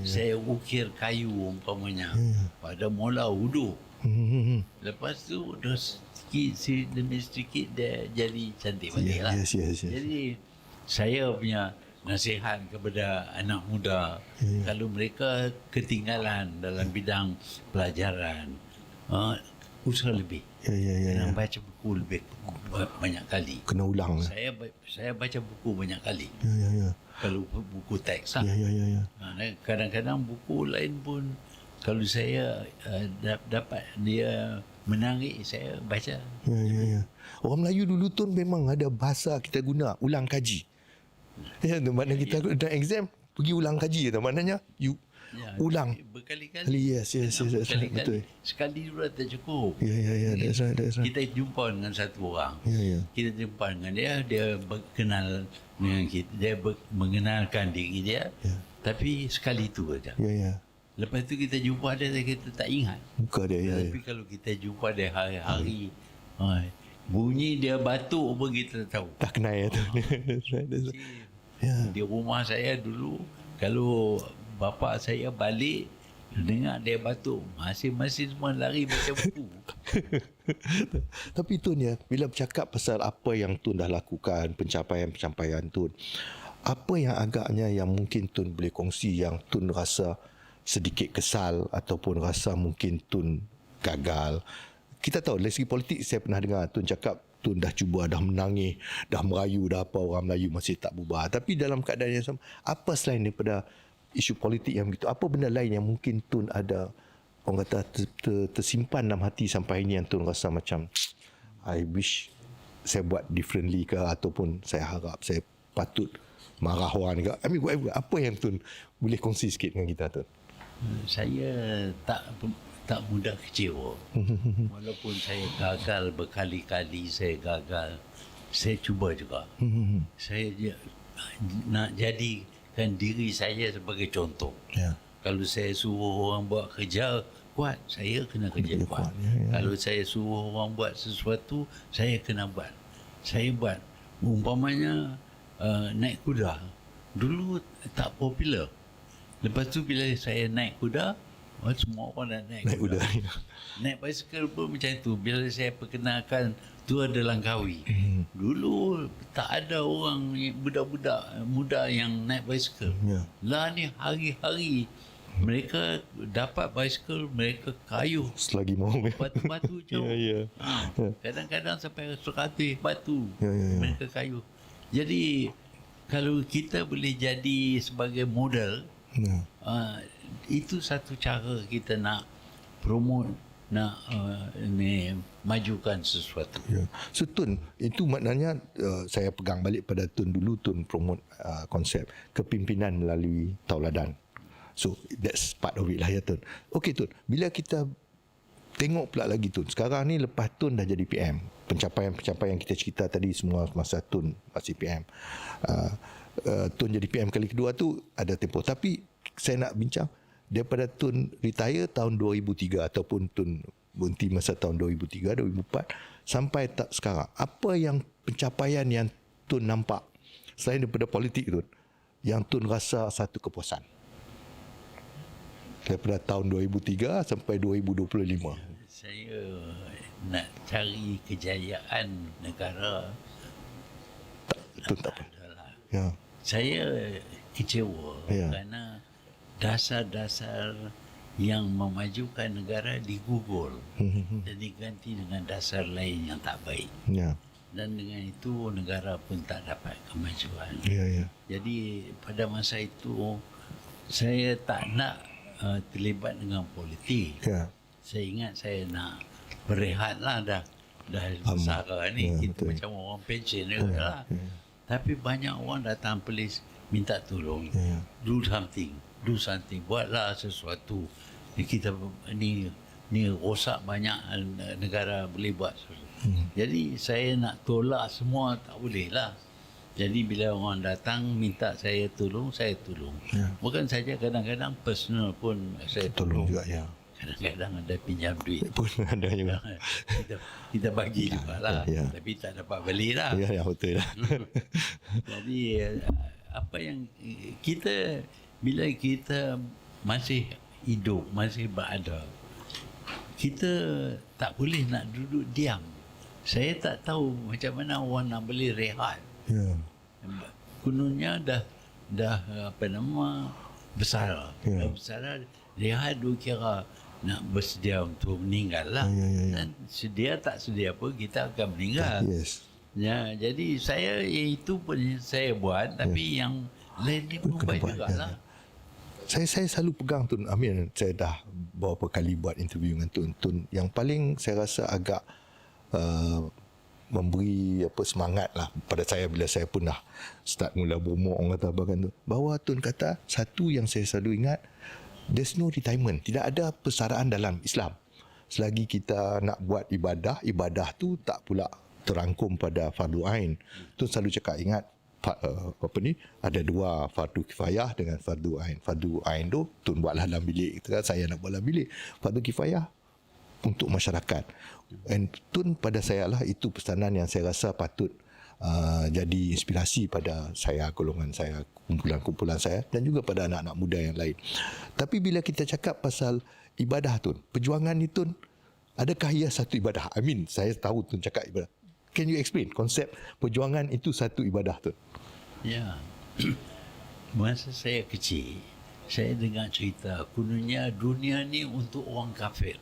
Saya ukir kayu umpamanya, pada mula uduk. Lepas tu demi sedikit dia jadi cantik balik lah. Jadi saya punya nasihat kepada anak muda, kalau mereka ketinggalan dalam bidang pelajaran, usaha lebih. Kena baca buku lebih banyak kali. Kena ulang. Saya baca buku banyak kali. Kalau buku teks lah. Kadang-kadang buku lain pun, kalau saya dapat dia menarik, saya baca. Orang Melayu dulu tu memang ada bahasa kita guna, ulang kaji. Maknanya kita ada exam, pergi ulang kaji. Maknanya you ulang berkali-kali. Yes, betul. Sekali dua tak cukup. That's right. Kita jumpa dengan satu orang. Kita jumpa dengan dia kenal dengan kita, dia mengenalkan diri dia. Tapi sekali tu saja. Lepas tu kita jumpa dia, kita tak ingat muka dia. Tapi kalau kita jumpa dia hari-hari, bunyi dia batuk pun kita tahu. Tak kenal ya tu. Di rumah saya dulu, kalau bapa saya balik dengar dia batuk, masing-masing semua lari baca buku. Tapi Tun ya, bila bercakap pasal apa yang Tun dah lakukan, pencapaian Tun, apa yang agaknya yang mungkin Tun boleh kongsi yang Tun rasa sedikit kesal ataupun rasa mungkin Tun gagal? Kita tahu dari segi politik, saya pernah dengar Tun cakap Tun dah cuba, dah menangis, dah merayu, dah apa, orang Melayu masih tak berubah. Tapi dalam keadaan yang sama, apa selain daripada isu politik yang begitu, apa benda lain yang mungkin Tun ada, orang kata tersimpan dalam hati sampai ini yang Tun rasa macam I wish saya buat differently ke, ataupun saya harap saya patut marah orang ke. Apa yang Tun boleh kongsi sikit dengan kita, Tun? Saya tak mudah kecewa. Walaupun saya gagal berkali-kali, saya cuba juga. Saya nak jadikan diri saya sebagai contoh. Kalau saya suruh orang buat kerja kuat, saya kena kerja kuat. Kalau saya suruh orang buat sesuatu, saya kena buat. Saya buat. Umpamanya naik kuda. Dulu tak popular. Lepas tu bila saya naik kuda, semua orang nak naik kuda. Naik basikal pun macam tu. Bila saya perkenalkan, tu ada Langkawi. Dulu tak ada orang, budak-budak muda yang naik basikal. Lah ni hari-hari mereka dapat basikal, mereka kayuh selagi mau batu-batu jauh. Kadang-kadang sampai 100 batu mereka kayuh. Jadi kalau kita boleh jadi sebagai model, itu satu cara kita nak promote, nak majukan sesuatu. So Tun, itu maknanya saya pegang balik pada Tun dulu, Tun promote konsep kepimpinan melalui tauladan. So that's part of it lah ya Tun. Okay Tun, bila kita tengok pula lagi Tun, sekarang ni lepas Tun dah jadi PM, pencapaian kita cerita tadi semua masa Tun masih PM, Tun jadi PM kali kedua tu ada tempoh. Tapi saya nak bincang daripada Tun retire tahun 2003 ataupun Tun berhenti masa tahun 2003, 2004 sampai sekarang, apa yang pencapaian yang Tun nampak selain daripada politik Tun, yang Tun rasa satu kepuasan daripada tahun 2003 sampai 2025? Saya nak cari kejayaan negara. Tak apa. Saya kecewa kerana dasar-dasar yang memajukan negara digugul dan diganti dengan dasar lain yang tak baik. Dan dengan itu negara pun tak dapat kemajuan. Ya, ya. Jadi pada masa itu saya tak nak terlibat dengan politik. Ya. Saya ingat saya nak berehat lah dah besar ni. Ya, Kita betul. macam orang pension juga lah. Tapi banyak orang datang polis minta tolong. Ya. Do something. Buatlah sesuatu. Kita ni rosak banyak negara boleh buat sesuatu. Jadi saya nak tolak semua tak boleh lah. Jadi bila orang datang minta saya tolong, saya tolong. Ya. Bukan saja, kadang-kadang personal pun saya Tolong tolong. juga, ya. Kadang-kadang ada pinjam duit. Pun ada juga. kita bagi juga lah. Ya. Tapi tak dapat beli lah. Ya, ya, betul lah. Jadi apa yang kita, bila kita masih hidup, masih berada, kita tak boleh nak duduk diam. Saya tak tahu macam mana orang nak boleh rehat. Ya. Kononnya dah apa nama besar. Ya. Besar rehat tu kira nak bersedia untuk meninggal lah. Ya. Dan sedia tak sedia pun kita akan meninggal. Yes. Ya, jadi saya itu pun saya buat, tapi yang lain ni pun Kena baik buat, jugalah. Saya selalu pegang Tun Amir. Saya dah beberapa kali buat interview dengan Tun. Yang paling saya rasa agak memberi semangat lah pada saya bila saya pun dah start mula berumur, orang kata bahkan tu, bahawa Tun kata satu yang saya selalu ingat, there's no retirement. Tidak ada persaraan dalam Islam. Selagi kita nak buat ibadah tu tak pula terangkum pada fardu ain. Tun selalu cakap, ingat ada dua, fardu kifayah dengan fardu ain. Fardu ain tu Tun buatlah dalam bilik, saya nak buat dalam bilik. Fardu kifayah untuk masyarakat. And Tun pada saya lah, itu pesanan yang saya rasa patut jadi inspirasi pada saya, golongan saya, kumpulan-kumpulan saya, dan juga pada anak-anak muda yang lain. Tapi bila kita cakap pasal ibadah Tun, perjuangan ni Tun, adakah ia satu ibadah? Saya tahu Tun cakap ibadah. Can you explain konsep perjuangan itu satu ibadah Tun? Ya. Masa saya kecil, saya dengar cerita kononnya dunia ni untuk orang kafir.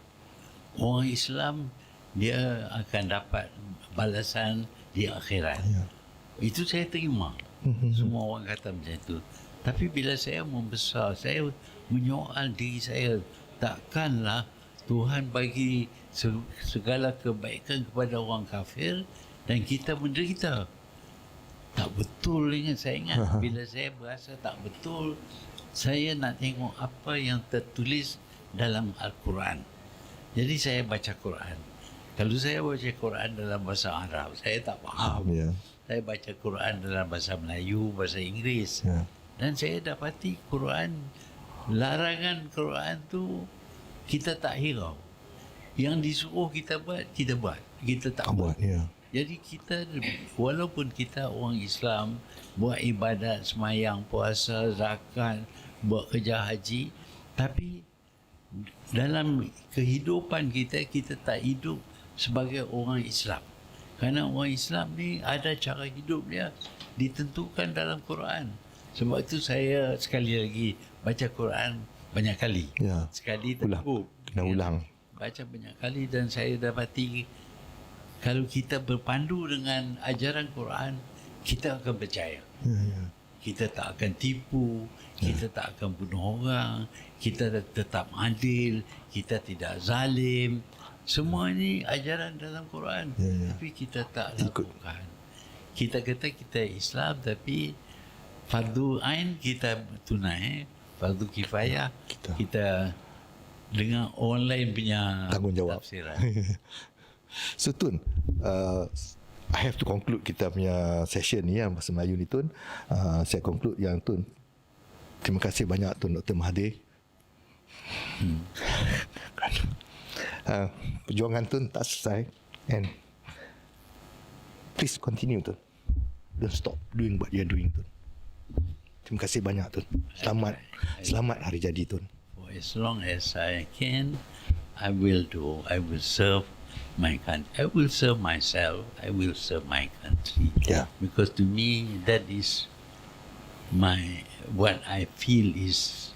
Orang Islam dia akan dapat balasan di akhirat. Ya. Itu saya terima. Semua orang kata macam itu. Tapi bila saya membesar, saya menyoal diri saya, takkanlah Tuhan bagi segala kebaikan kepada orang kafir dan kita menderita. Tak betul ni, saya ingat. Bila saya berasa tak betul, saya nak tengok apa yang tertulis dalam Al-Quran. Jadi saya baca Quran. Kalau saya baca Quran dalam bahasa Arab, saya tak faham. Ya. Saya baca Quran dalam bahasa Melayu, bahasa Inggeris. Ya. Dan saya dapati Quran, larangan Quran tu kita tak hirau. Yang disuruh kita buat, kita buat. Kita tak buat. Ya. Jadi kita, walaupun kita orang Islam, buat ibadat, semayang, puasa, zakat, buat kerja haji, tapi dalam kehidupan kita, kita tak hidup sebagai orang Islam. Kerana orang Islam ni ada cara hidup dia ditentukan dalam Quran. Sebab itu saya sekali lagi baca Quran banyak kali. Ya. Sekali tak cukup. Kena ulang. Baca banyak kali dan saya dapati kalau kita berpandu dengan ajaran Quran, kita akan percaya. Ya. Kita tak akan tipu, kita tak akan bunuh orang, kita tetap adil, kita tidak zalim. Semua ini ajaran dalam Quran. Tapi kita tak lakukan. Kita kata kita Islam, tapi fardu ain kita tunai, fardu kifayah kita dengan orang lain punya tanggungjawab. Tafsiran. So Tun, I have to conclude kita punya session ni yang bahasa Melayu ni Tun. Saya conclude yang Tun, terima kasih banyak Tun Dr. Mahathir. Perjuangan Tun tak selesai, and please continue Tun. Don't stop doing what you're doing Tun. Terima kasih banyak Tun. Selamat hari jadi Tun. For as long as I can, I will serve my country. I will serve myself. I will serve my country. Yeah. Because to me, that is what I feel is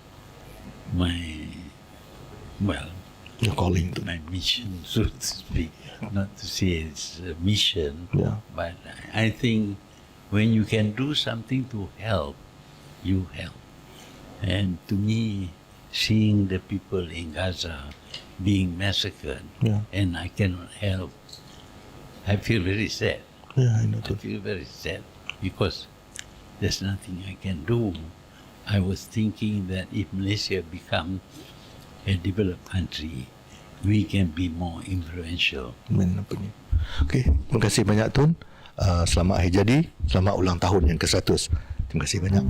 Your calling Tun. my mission, so to speak. Not to say it's a mission, Yeah. but I think when you can do something to help, you help. And to me, seeing the people in Gaza being massacred, and I cannot help, I feel very sad. Yeah, I know. I feel very sad because there's nothing I can do. I was thinking that if Malaysia becomes a developed country, we can be more influential. Okey, terima kasih banyak Tun. Selamat hari jadi, selamat ulang tahun yang ke-100. Terima kasih banyak.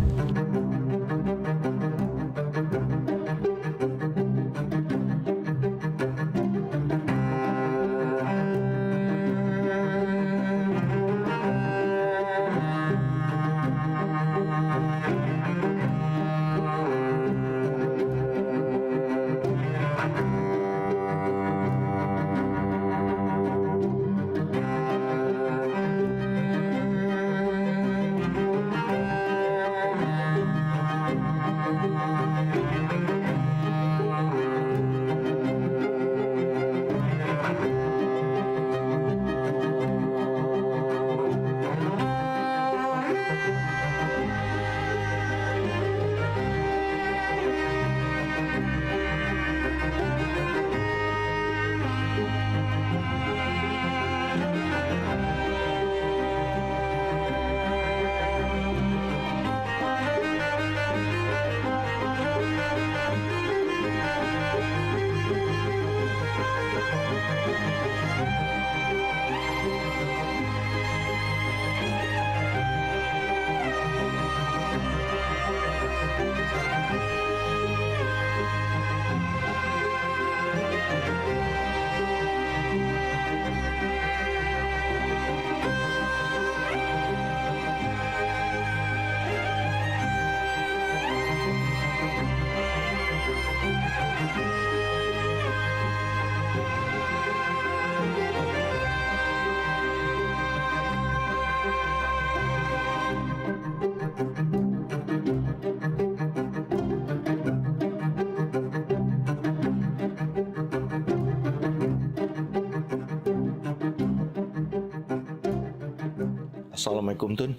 Assalamualaikum Tun.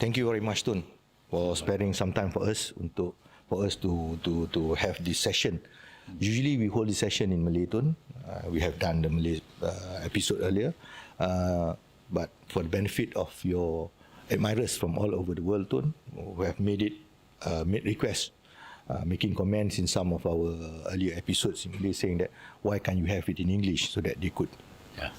Thank you very much Tun for sparing some time for us to have this session. Usually we hold this session in Malay Tun. We have done the Malay episode earlier, but for the benefit of your admirers from all over the world Tun, we have made requests, making comments in some of our earlier episodes in Malay, saying that why can't you have it in English so that they could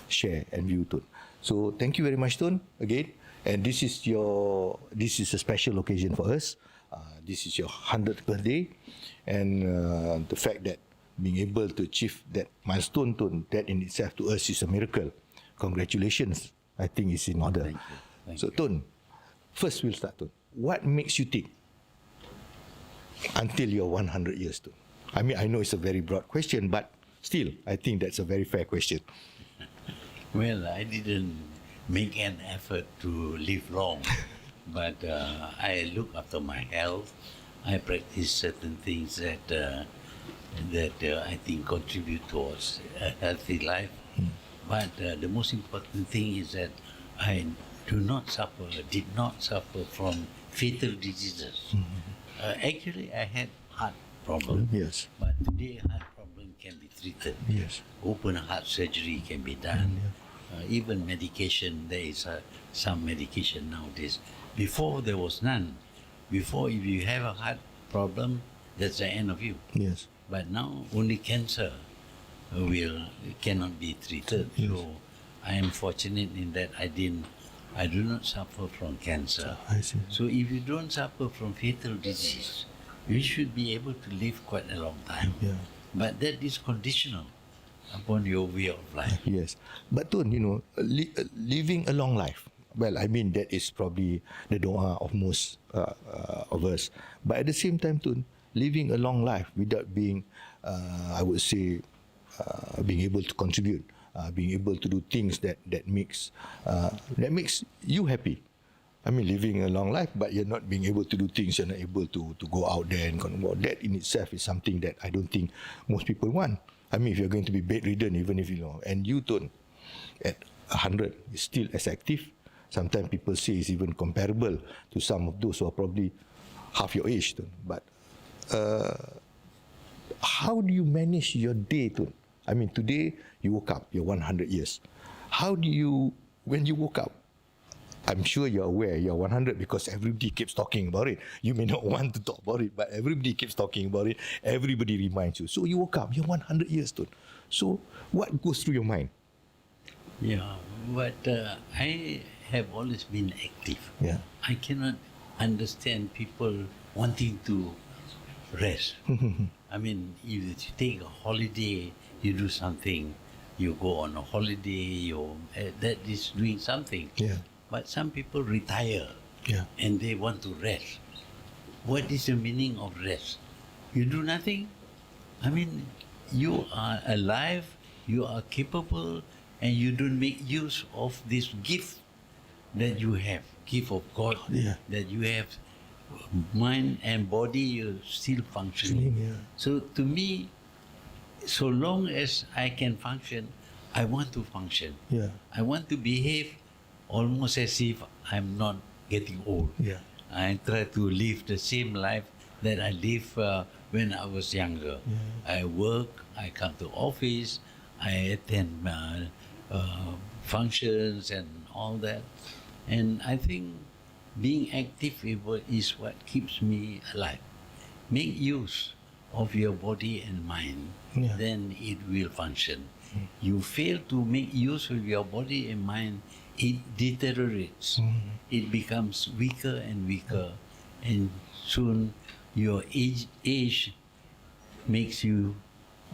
share and view Tun. So thank you very much Tun again. And this is a special occasion for us. This is your 100th birthday, and the fact that being able to achieve that milestone, Tun, that in itself to us is a miracle. Congratulations, I think it's in order. Thank you. Tun, first we'll start Tun. What makes you think until your 100 years Tun? I mean, I know it's a very broad question, but still, I think that's a very fair question. Well, I didn't make an effort to live long, but I look after my health. I practice certain things that I think contribute towards a healthy life. But the most important thing is that I did not suffer from fatal diseases. Actually, I had heart problem. Yes. But today, heart problem can be treated. Yes. Open heart surgery can be done. Even medication, there is some medication nowadays. Before there was none. Before, if you have a heart problem, that's the end of you. Yes. But now only cancer cannot be treated. Yes. So I am fortunate in that I do not suffer from cancer. I see. So if you don't suffer from fatal disease, you should be able to live quite a long time. Yeah. But that is conditional upon your way of life. Yes. But Tun, living a long life, well, I mean, that is probably the doa of most of us. But at the same time, Tun, living a long life without being, I would say, being able to contribute, being able to do things that makes you happy. I mean, living a long life, but you're not being able to do things, you're not able to go out there and that in itself is something that I don't think most people want. I mean, if you're going to be bedridden, even if and you Tun, at 100, is still as active, sometimes people say it's even comparable to some of those who are probably half your age. But how do you manage your day? I mean, today you woke up, you're 100 years. How do you, when you woke up, I'm sure you're aware you're 100 because everybody keeps talking about it. You may not want to talk about it, but everybody keeps talking about it. Everybody reminds you. So you woke up, you're 100 years, So what goes through your mind? Yeah, but I have always been active. Yeah. I cannot understand people wanting to rest. I mean, if you take a holiday, you do something, you go on a holiday, that is doing something. Yeah. But some people retire Yeah. and they want to rest. What is the meaning of rest? You do nothing? I mean, you are alive, you are capable, and you don't make use of this gift that you have, gift of God, Yeah. that you have mind and body, you're still functioning. Yeah. So to me, so long as I can function, I want to function. Yeah. I want to behave almost as if I'm not getting old. Yeah. I try to live the same life that I lived when I was younger. Yeah. I work, I come to office, I attend functions and all that. And I think being active is what keeps me alive. Make use of your body and mind, Yeah. then it will function. You fail to make use of your body and mind, it deteriorates. It becomes weaker and weaker, and soon your age makes you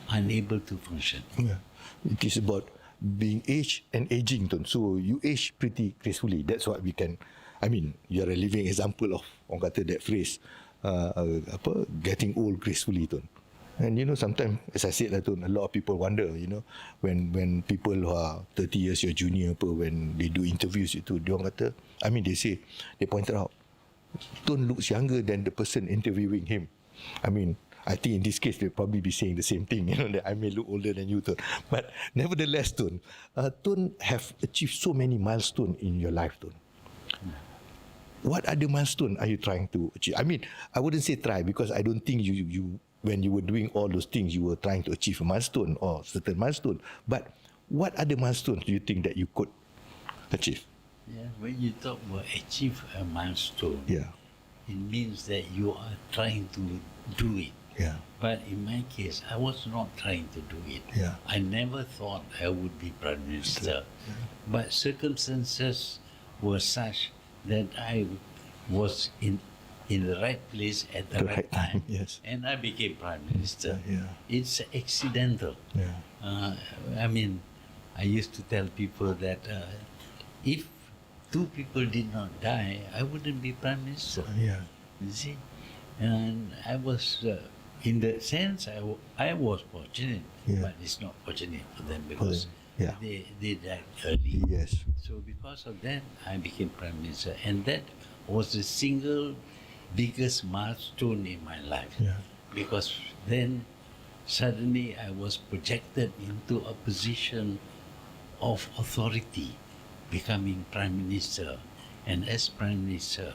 unable to function. Yeah. It is about being aged and aging. So you age pretty gracefully. That's what we can. I mean, you're a living example of orang kata that phrase, getting old gracefully. And sometimes, as I said, a lot of people wonder, when people who are 30 years your junior, when they do interviews, dia orang kata, they pointed out, Tun looks younger than the person interviewing him. I mean, I think in this case they'll probably be saying the same thing, that I may look older than you, Tun. But nevertheless, Tun have achieved so many milestones in your life, Tun. What other milestone are you trying to achieve? I mean, I wouldn't say try, because I don't think you when you were doing all those things, you were trying to achieve a milestone or certain milestone. But what other milestones do you think that you could achieve? Yeah, when you talk about achieve a milestone, Yeah. it means that you are trying to do it. Yeah. But in my case, I was not trying to do it. Yeah. I never thought I would be Prime Minister. But circumstances were such that I was in the right place at the right time. Yes. And I became Prime Minister. Yeah. It's accidental. Yeah. I mean, I used to tell people that if two people did not die, I wouldn't be Prime Minister. Yeah. You see? And I was, in that sense, I was fortunate, Yeah. but it's not fortunate for them because Yeah. they died early. Yes. So because of that, I became Prime Minister. And that was the single biggest milestone in my life. Yeah. Because then suddenly I was projected into a position of authority, becoming Prime Minister. And as Prime Minister,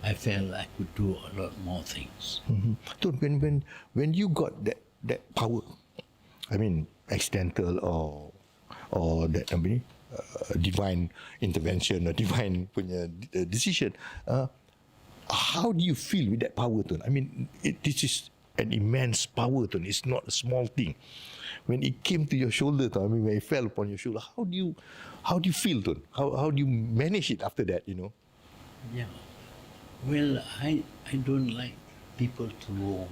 I felt I could do a lot more things. Mm-hmm. So when you got that power, I mean, accidental or that divine intervention or divine punya decision, how do you feel with that power, Tun? I mean, this is an immense power, Tun. It's not a small thing. When it came to your shoulder, Tun, I mean, when it fell upon your shoulder, how do you feel, Tun? How do you manage it after that? Yeah. Well, I don't like people to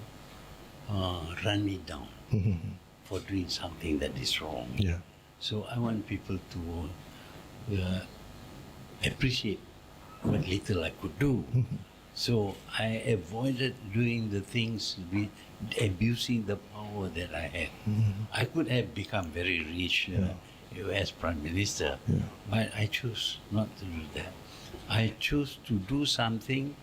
run me down for doing something that is wrong. Yeah. So I want people to appreciate what little I could do. So I avoided doing the things with abusing the power that I had. I could have become very rich as Prime Minister, but I chose not to do that. I chose to do something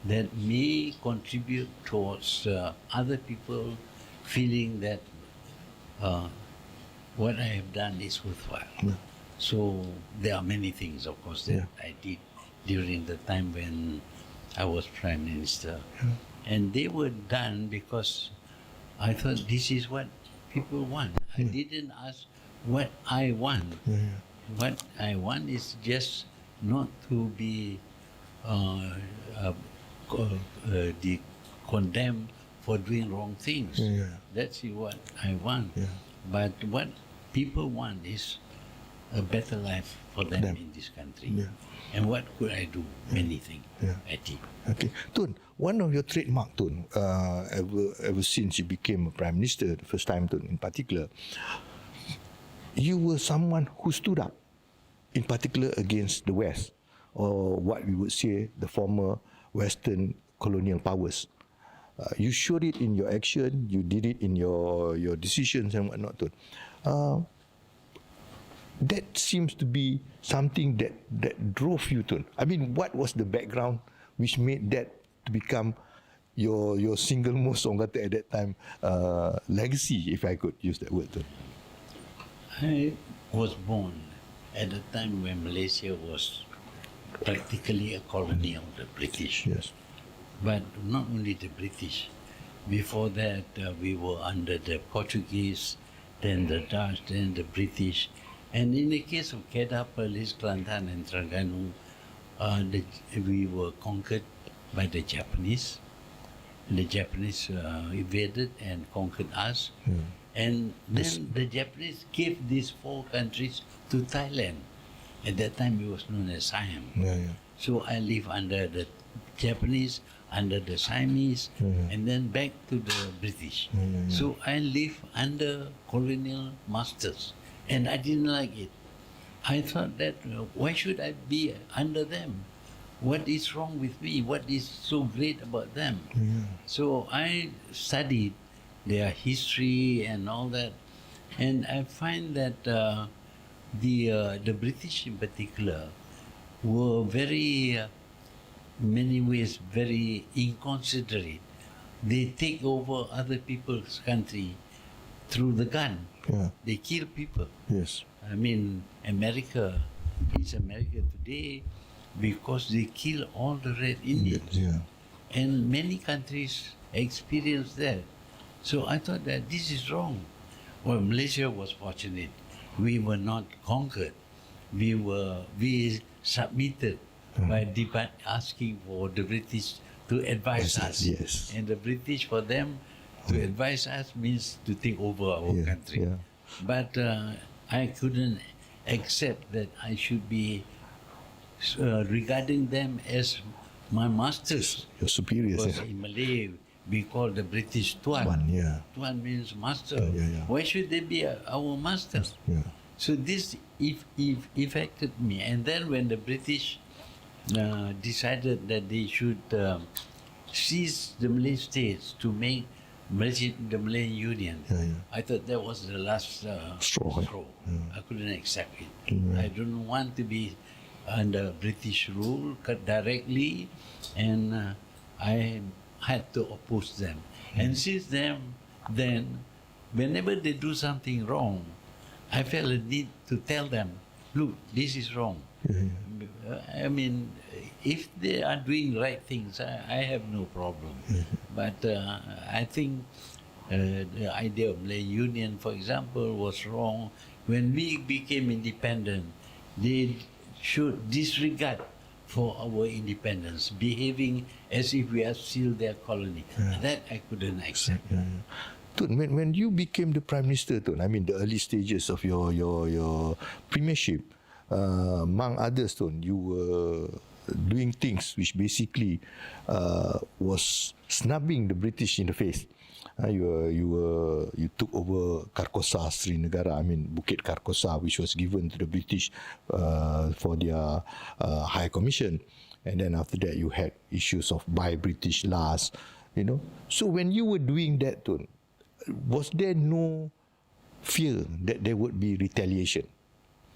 that may contribute towards other people feeling that what I have done is worthwhile. So there are many things, of course, that I did during the time when I was Prime Minister. And they were done because I thought this is what people want. I didn't ask what I want. What I want is just not to be condemned for doing wrong things. That's what I want. But what people want is a better life for them in this country. And what could I do? Many things. I did. Okay, Tun, one of your trademark, Tun, ever since you became a Prime Minister, the first time, Tun, in particular, you were someone who stood up, in particular against the West, or what we would say the former Western colonial powers. You showed it in your action, you did it in your decisions and whatnot, Tun. That seems to be something that drove you, Tun. I mean, what was the background which made that to become your single most, at that time, legacy, if I could use that word, Tun? I was born at a time when Malaysia was practically a colony of the British. Yes. But not only the British. Before that, we were under the Portuguese, then the Dutch, then the British. And in the case of Kedah, Perlis, Kelantan, and Terengganu, we were conquered by the Japanese. The Japanese invaded and conquered us. And then the Japanese gave these 4 countries to Thailand. At that time, it was known as Siam. So I lived under the Japanese, under the Siamese, and then back to the British. So I lived under colonial masters, and I didn't like it. I thought that, why should I be under them? What is wrong with me? What is so great about them? So I studied their history and all that, and I find that the British in particular were very, many ways, very inconsiderate. They take over other people's country through the gun. They kill people. Yes. I mean, America is America today because they kill all the Red Indians. And many countries experience that. So I thought that this is wrong. Well, Malaysia was fortunate. We were not conquered. We submitted by asking for the British to advise us. Yes. And the British, for them, to advise us means to take over our country. But I couldn't accept that I should be regarding them as my masters. Your superiors. Because in Malay, we call the British Tuan. Tuan means master. Why should they be our masters? So this affected me. And then when the British decided that they should seize the Malay states to make the Malayan Union, I thought that was the last straw. I couldn't accept it. I don't want to be under British rule directly, and I had to oppose them. And since then, whenever they do something wrong, I felt a need to tell them, look, this is wrong. I mean, if they are doing right things, I have no problem. But I think the idea of Malay Union, for example, was wrong. When we became independent, they should disregard for our independence, behaving as if we are still their colony. That I couldn't accept. Tun, when you became the Prime Minister, Tun, I mean the early stages of your premiership, among others, Tun, you were doing things which basically was snubbing the British in the face. You took over Karkosa, Srinegara, I mean Bukit Karkosa, which was given to the British for their High Commission, and then after that you had issues of buy British last, you know. So when you were doing that, Tun, was there no fear that there would be retaliation?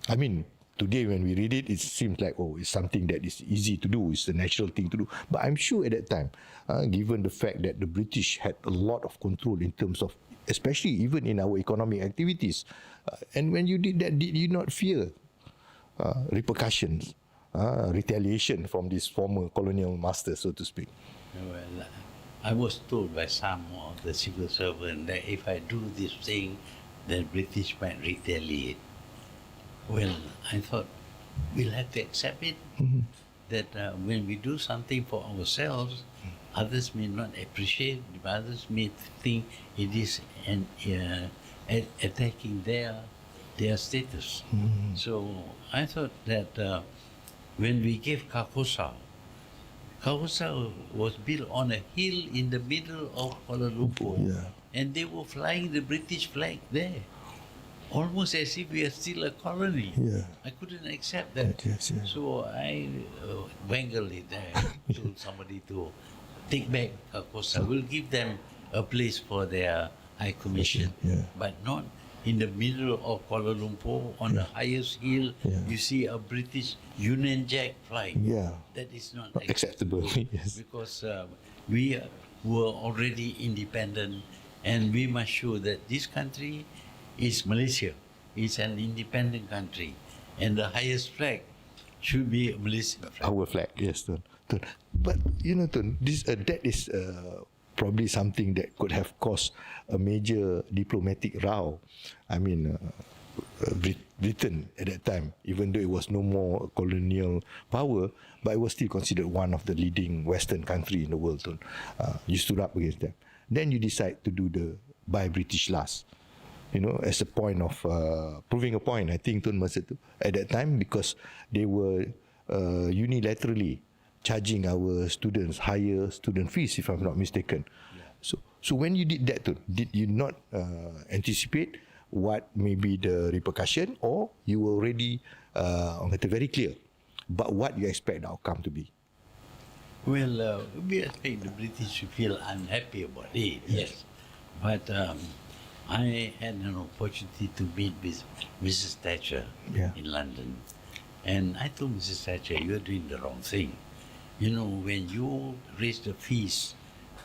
I mean, today when we read it, it seems like, oh, it's something that is easy to do, it's the natural thing to do. But I'm sure at that time, given the fact that the British had a lot of control in terms of, especially even in our economic activities, and when you did that, did you not fear repercussions, retaliation from this former colonial master, so to speak? Well, I was told by some of the civil servants that if I do this thing, the British might retaliate. Well, I thought we'll have to accept it. That when we do something for ourselves, others may not appreciate, others may think it is attacking their status. So I thought that when we gave Kakosau was built on a hill in the middle of Kuala Lumpur, and they were flying the British flag there, almost as if we are still a colony. I couldn't accept that. So I wangled it there, told somebody to take back Kakosau. We'll give them a place for their High Commission, but not in the middle of Kuala Lumpur on the highest hill. You see a British Union Jack flying. That is not acceptable. Because we were already independent, and we must show that this country is Malaysia. It's an independent country, and the highest flag should be a Malaysian flag. Our flag, yes, Tun. But you know, Tun, that is probably something that could have caused a major diplomatic row. I mean, Britain at that time, even though it was no more colonial power, but it was still considered one of the leading Western country in the world. Tun. You stood up against them. Then you decide to do the Buy British Last, you know, as a point of proving a point, I think, Tun masa tu, at that time, because they were unilaterally charging our students higher student fees, if I'm not mistaken. So when you did that, Tun, did you not anticipate what may be the repercussion, or you were already very clear but what you expect the outcome to be? Well, we expect the British to feel unhappy about it, yes. But I had an opportunity to meet with Mrs. Thatcher in London. And I told Mrs. Thatcher, you're doing the wrong thing. You know, when you raise the fees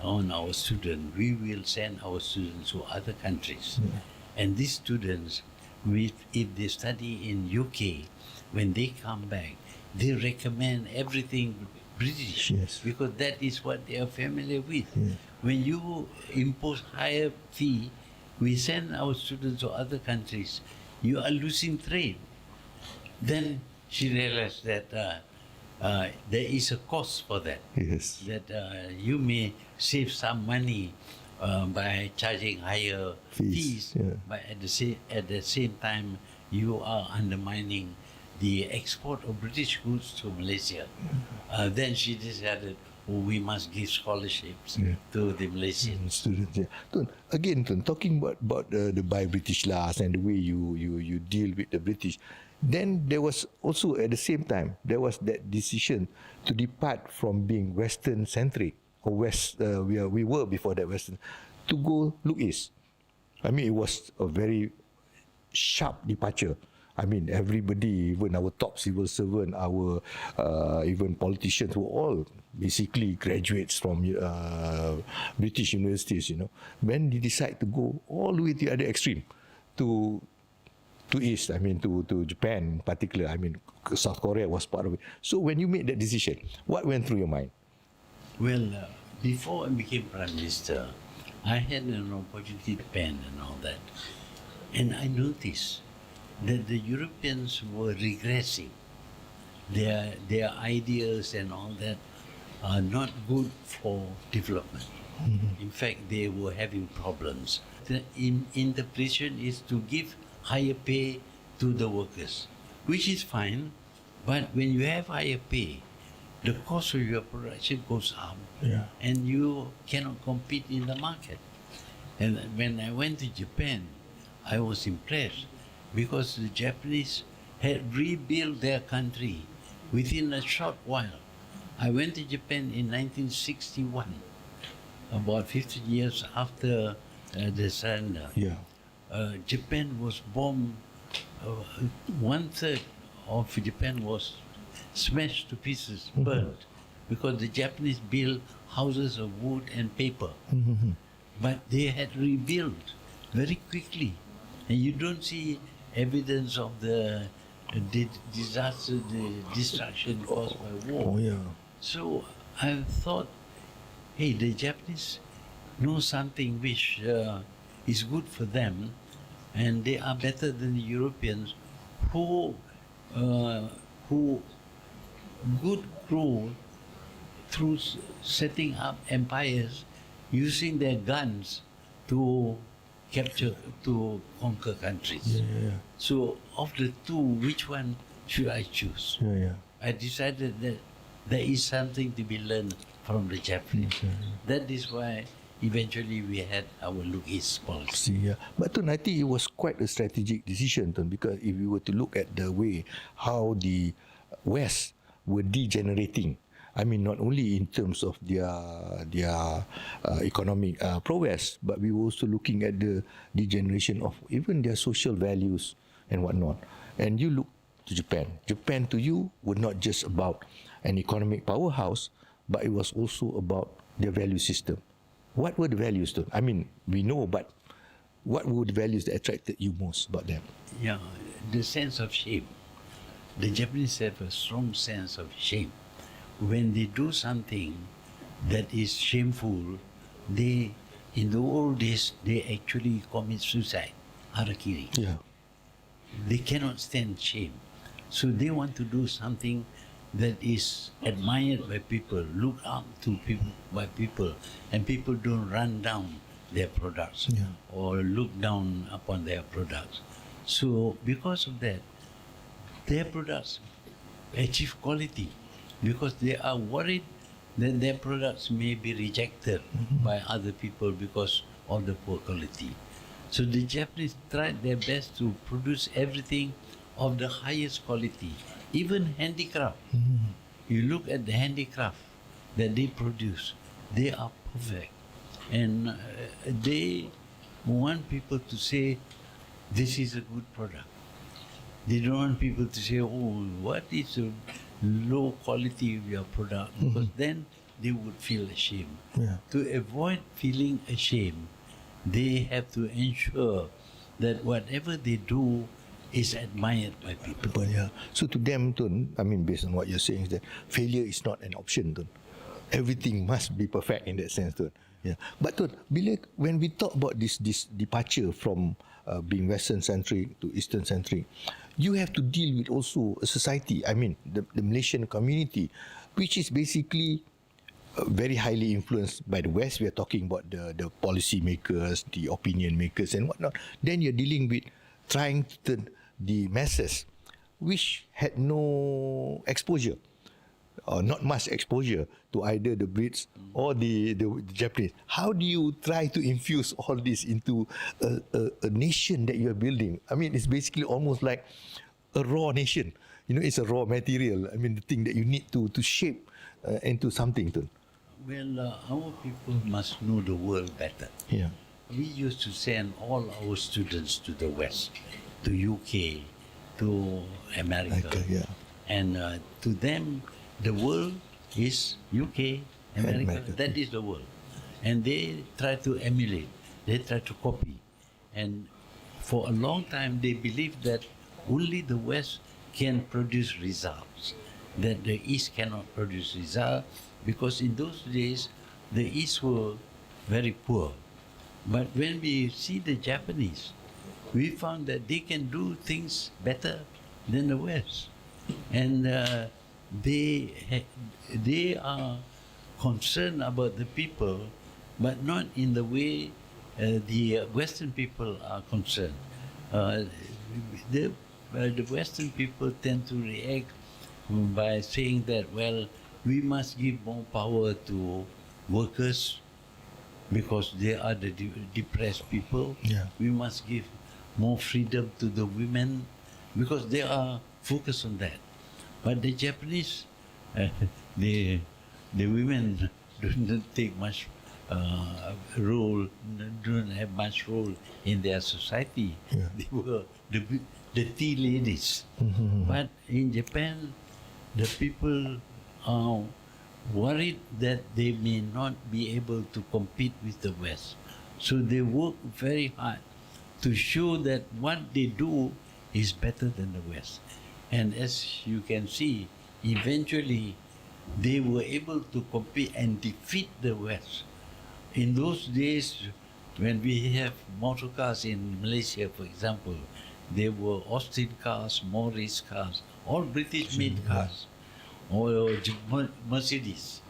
on our students, we will send our students to other countries. And these students, if they study in UK, when they come back, they recommend everything British, because that is what they are familiar with. When you impose higher fee, we send our students to other countries, you are losing trade. Then she realized that there is a cost for that. That you may save some money by charging higher fees, but at the same time, you are undermining the export of British goods to Malaysia. Then she decided, we must give scholarships to the Malaysian students. Again, talking about the Buy British Last and the way you deal with the British, then there was also at the same time there was that decision to depart from being Western centric or we were before that Western, to go look east. I mean, it was a very sharp departure. I mean, everybody, even our top civil servant, our even politicians, were all basically graduates from British universities. You know, when they decide to go all the way to the other extreme, to east. I mean, to Japan in particular. I mean, South Korea was part of it. So when you made that decision, what went through your mind? Well, before I became Prime Minister, I had an opportunity to Japan and all that, and I noticed that the Europeans were regressing. Their ideas and all that are not good for development. In fact, they were having problems. The interpretation is to give higher pay to the workers, which is fine, but when you have higher pay, the cost of your production goes up, and you cannot compete in the market. And when I went to Japan, I was impressed, because the Japanese had rebuilt their country within a short while. I went to Japan in 1961, about 50 years after the surrender. Japan was bombed. 1/3 of Japan was smashed to pieces, burnt, because the Japanese built houses of wood and paper. But they had rebuilt very quickly, and you don't see evidence of the the disaster, the destruction caused by war. Oh yeah. So I thought, hey, the Japanese know something which is good for them, and they are better than the Europeans, who who good grow through setting up empires using their guns to capture, to conquer countries. Yeah. So of the two, which one should I choose? Yeah. I decided that there is something to be learned from the Japanese. That is why eventually we had our Look East policy. See, yeah. But Tun, I think it was quite a strategic decision, Tun, because if you were to look at the way how the West were degenerating, I mean, not only in terms of their economic prowess, but we were also looking at the degeneration of even their social values and whatnot. And you look to Japan. Japan to you were not just about an economic powerhouse, but it was also about their value system. What were the values, Tun? I mean, we know, but what were the values that attracted you most about them? Yeah, the sense of shame. The Japanese have a strong sense of shame. When they do something that is shameful, they, in the old days, they actually commit suicide, harakiri. Yeah. They cannot stand shame. So they want to do something that is admired by people, looked up to people by people, and people don't run down their products or look down upon their products. So because of that, their products achieve quality because they are worried that their products may be rejected by other people because of the poor quality. So the Japanese tried their best to produce everything of the highest quality, even handicraft. You look at the handicraft that they produce, they are perfect. And they want people to say, this is a good product. They don't want people to say, oh, what is the low quality of your product? Because then they would feel ashamed. Yeah. To avoid feeling ashamed, they have to ensure that whatever they do is admired by people. But yeah. So to them, Tun, I mean, based on what you're saying, is that failure is not an option, Tun. Everything must be perfect in that sense, Tun. Yeah. But Tun, when we talk about this departure from being Western-centric to Eastern-centric, you have to deal with also a society, I mean, the Malaysian community, which is basically very highly influenced by the West. We are talking about the policy makers, the opinion makers and whatnot. Then you're dealing with trying to turn the masses, which had no exposure, or not much exposure to either the Brits or the Japanese. How do you try to infuse all this into a nation that you are building? I mean, it's basically almost like a raw nation. You know, it's a raw material. I mean, the thing that you need to shape into something. Well, our people must know the world better. Yeah. We used to send all our students to the West, to UK, to America. Yeah. And to them, the world is UK, America. That is the world. And they try to emulate. They try to copy. And for a long time, they believed that only the West can produce results, that the East cannot produce results, because in those days, the East were very poor. But when we see the Japanese, we found that they can do things better than the West. And they are concerned about the people, but not in the way the Western people are concerned. The Western people tend to react by saying that, well, we must give more power to workers because they are the depressed people. Yeah. We must give more freedom to the women because they are focused on that. But the Japanese, the women don't take much role, don't have much role in their society. Yeah. They were the tea ladies. But in Japan, the people are worried that they may not be able to compete with the West. So they work very hard to show that what they do is better than the West. And as you can see, eventually they were able to compete and defeat the West. In those days, when we have motor cars in Malaysia, for example, they were Austin cars, Morris cars, all British-made cars, or Mercedes.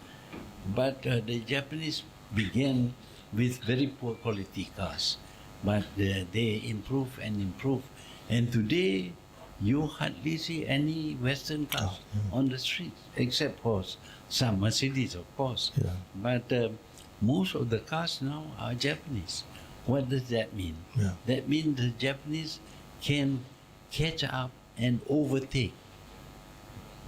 But the Japanese began with very poor quality cars, but they improve and improve. And today, you hardly see any Western cars on the streets, except for some Mercedes, of course. Yeah. But most of the cars now are Japanese. What does that mean? Yeah. That means the Japanese can catch up and overtake,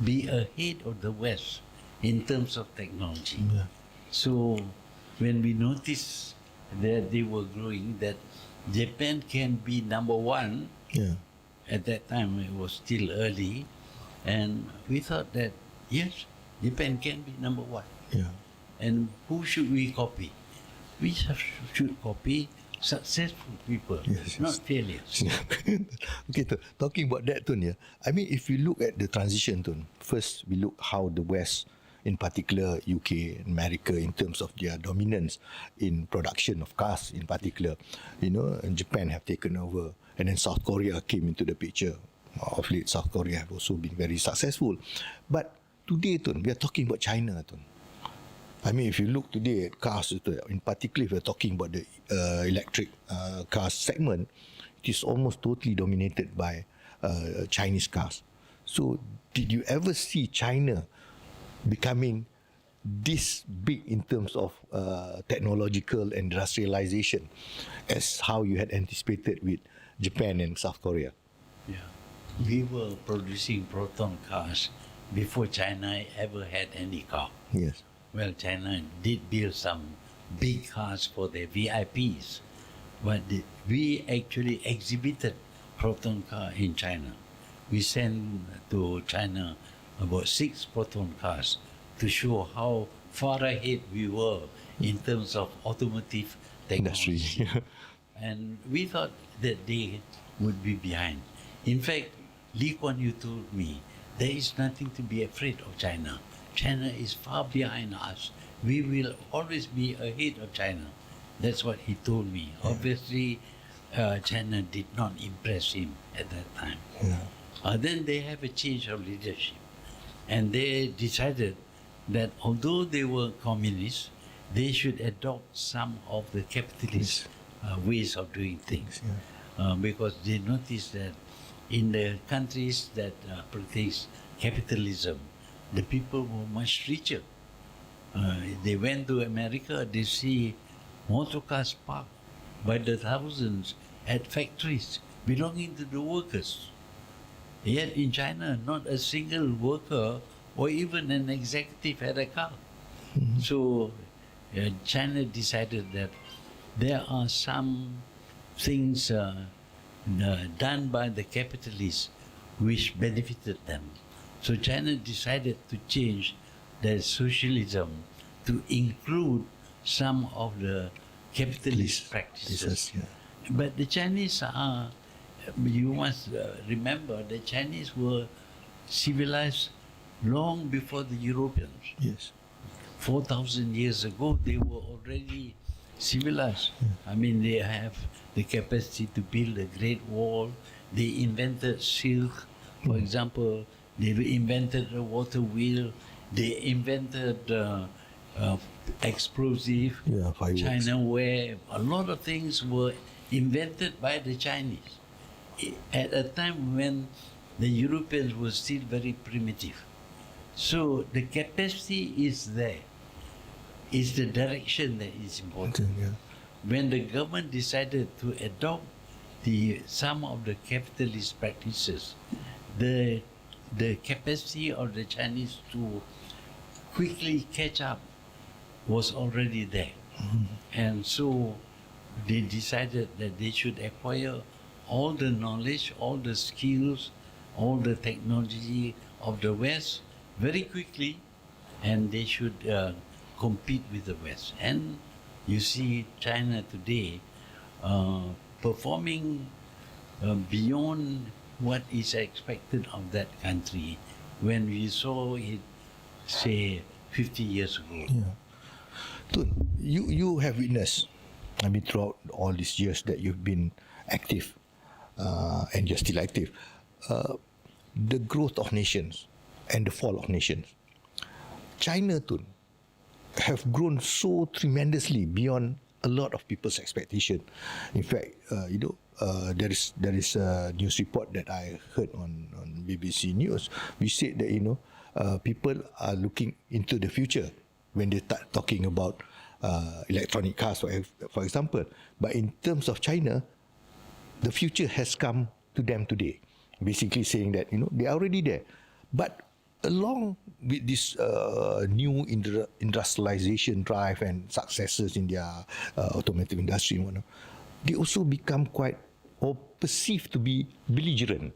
be ahead of the West in terms of technology. Yeah. So when we noticed that they were growing, that Japan can be number one, Yeah. at that time it was still early, and we thought that yes, Japan can be number one. Yeah. And who should we copy? We should copy successful people, Yes, not yes. failures. Okay, Tun, talking about that, Tun, yeah. I mean, if you look at the transition, Tun, first we look how the West, in particular UK, America, in terms of their dominance in production of cars, in particular, and Japan have taken over, and then South Korea came into the picture. Of late, South Korea have also been very successful. But today, Tun, we are talking about China, Tun. I mean, if you look today at cars, in particular, if we're talking about the electric cars segment, it is almost totally dominated by Chinese cars. So, did you ever see China becoming this big in terms of technological industrialization as how you had anticipated with Japan and South Korea? Yeah. We were producing proton cars before China ever had any car. Yes. Well, China did build some big cars for their VIPs, but we actually exhibited proton car in China. We sent to China about 6 proton cars to show how far ahead we were in terms of automotive technology. Industry. And we thought that they would be behind. In fact, Lee Kuan Yew told me, there is nothing to be afraid of China. China is far behind us. We will always be ahead of China. That's what he told me. Yeah. Obviously, China did not impress him at that time. Yeah. Then they have a change of leadership. And they decided that although they were communists, they should adopt some of the capitalist ways of doing things. Yeah. Because they noticed that in the countries that practice capitalism, the people were much richer. They went to America, they see motor cars parked by the thousands at factories belonging to the workers. Yet in China, not a single worker or even an executive had a car. Mm-hmm. So China decided that there are some things done by the capitalists which benefited them. So China decided to change their socialism to include some of the capitalist practices. Yeah. But the Chinese are, you must remember, the Chinese were civilized long before the Europeans. Yes. 4,000 years ago, they were already civilized. I mean, they have the capacity to build a great wall. They invented silk, for example. They invented a water wheel. They invented explosive, fireworks. China ware. A lot of things were invented by the Chinese at a time when the Europeans were still very primitive. So the capacity is there. It's the direction that is important. Yeah. When the government decided to adopt some of the capitalist practices, the capacity of the Chinese to quickly catch up was already there. Mm-hmm. And so they decided that they should acquire all the knowledge, all the skills, all the technology of the West very quickly, and they should compete with the West. And you see China today performing beyond what is expected of that country when we saw it, say, 50 years ago. Yeah. Tun, you have witnessed, I mean, throughout all these years that you've been active, and you're still active, the growth of nations and the fall of nations. China, Tun, have grown so tremendously beyond a lot of people's expectation. In fact, there is a news report that I heard on BBC News, which said that people are looking into the future when they start talking about electronic cars, for example. But in terms of China, the future has come to them today, basically saying that they are already there. But along with this new industrialization drive and successes in their automotive industry, they also become quite, or perceived to be, belligerent.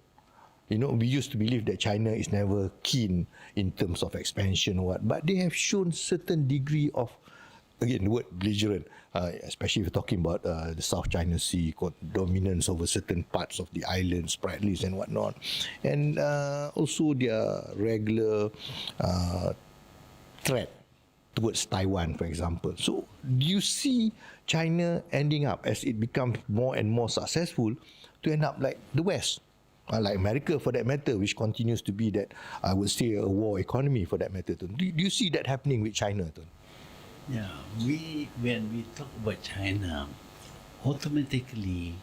We used to believe that China is never keen in terms of expansion or what, but they have shown certain degree of, again, the word belligerent, especially if you're talking about the South China Sea, dominance over certain parts of the islands, Spratlys and whatnot, and also their regular threat towards Taiwan, for example. So, do you see China ending up, as it becomes more and more successful, to end up like the West? Like America, for that matter, which continues to be that, I would say, a war economy, for that matter. Do you see that happening with China? Yeah, when we talk about China, automatically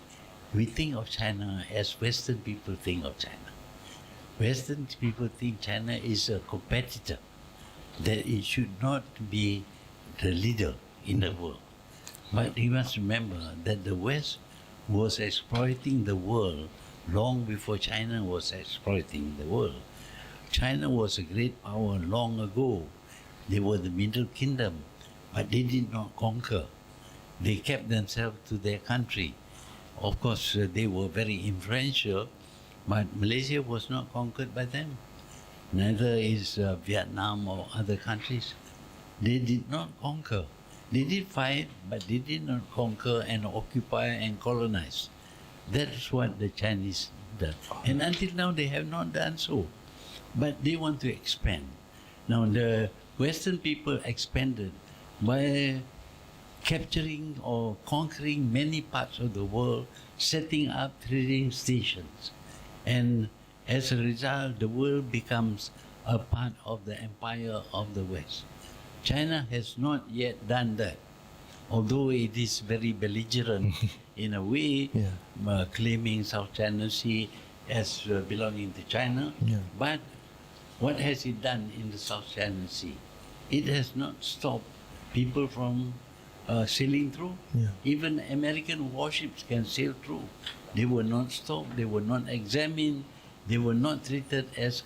we think of China as Western people think of China. Western people think China is a competitor, that it should not be the leader in the world. But you must remember that the West was exploiting the world long before China was exploiting the world. China was a great power long ago. They were the Middle Kingdom, but they did not conquer. They kept themselves to their country. Of course, they were very influential, but Malaysia was not conquered by them. Neither is Vietnam or other countries. They did not conquer. They did fight, but they did not conquer and occupy and colonize. That's what the Chinese did. And until now, they have not done so. But they want to expand. Now, the Western people expanded by capturing or conquering many parts of the world, setting up trading stations. And as a result, the world becomes a part of the empire of the West. China has not yet done that, although it is very belligerent in a way, claiming South China Sea as belonging to China. Yeah. But what has it done in the South China Sea? It has not stopped people from sailing through. Yeah. Even American warships can sail through. They were not stopped, they were not examined, they were not treated as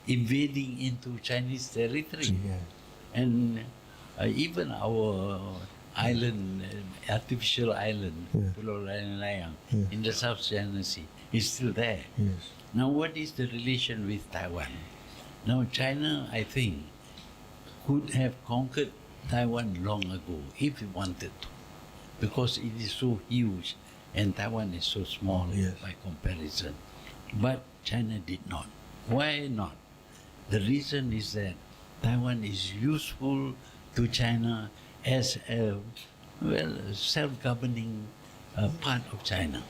invading into Chinese territory. Yeah. And even our island, artificial island, Pulau Layang-Layang, in the South China Sea, is still there. Yes. Now, what is the relation with Taiwan? Now, China, I think, could have conquered Taiwan long ago if it wanted to, because it is so huge and Taiwan is so small by comparison. But China did not. Why not? The reason is that Taiwan is useful to China as a self-governing part of China,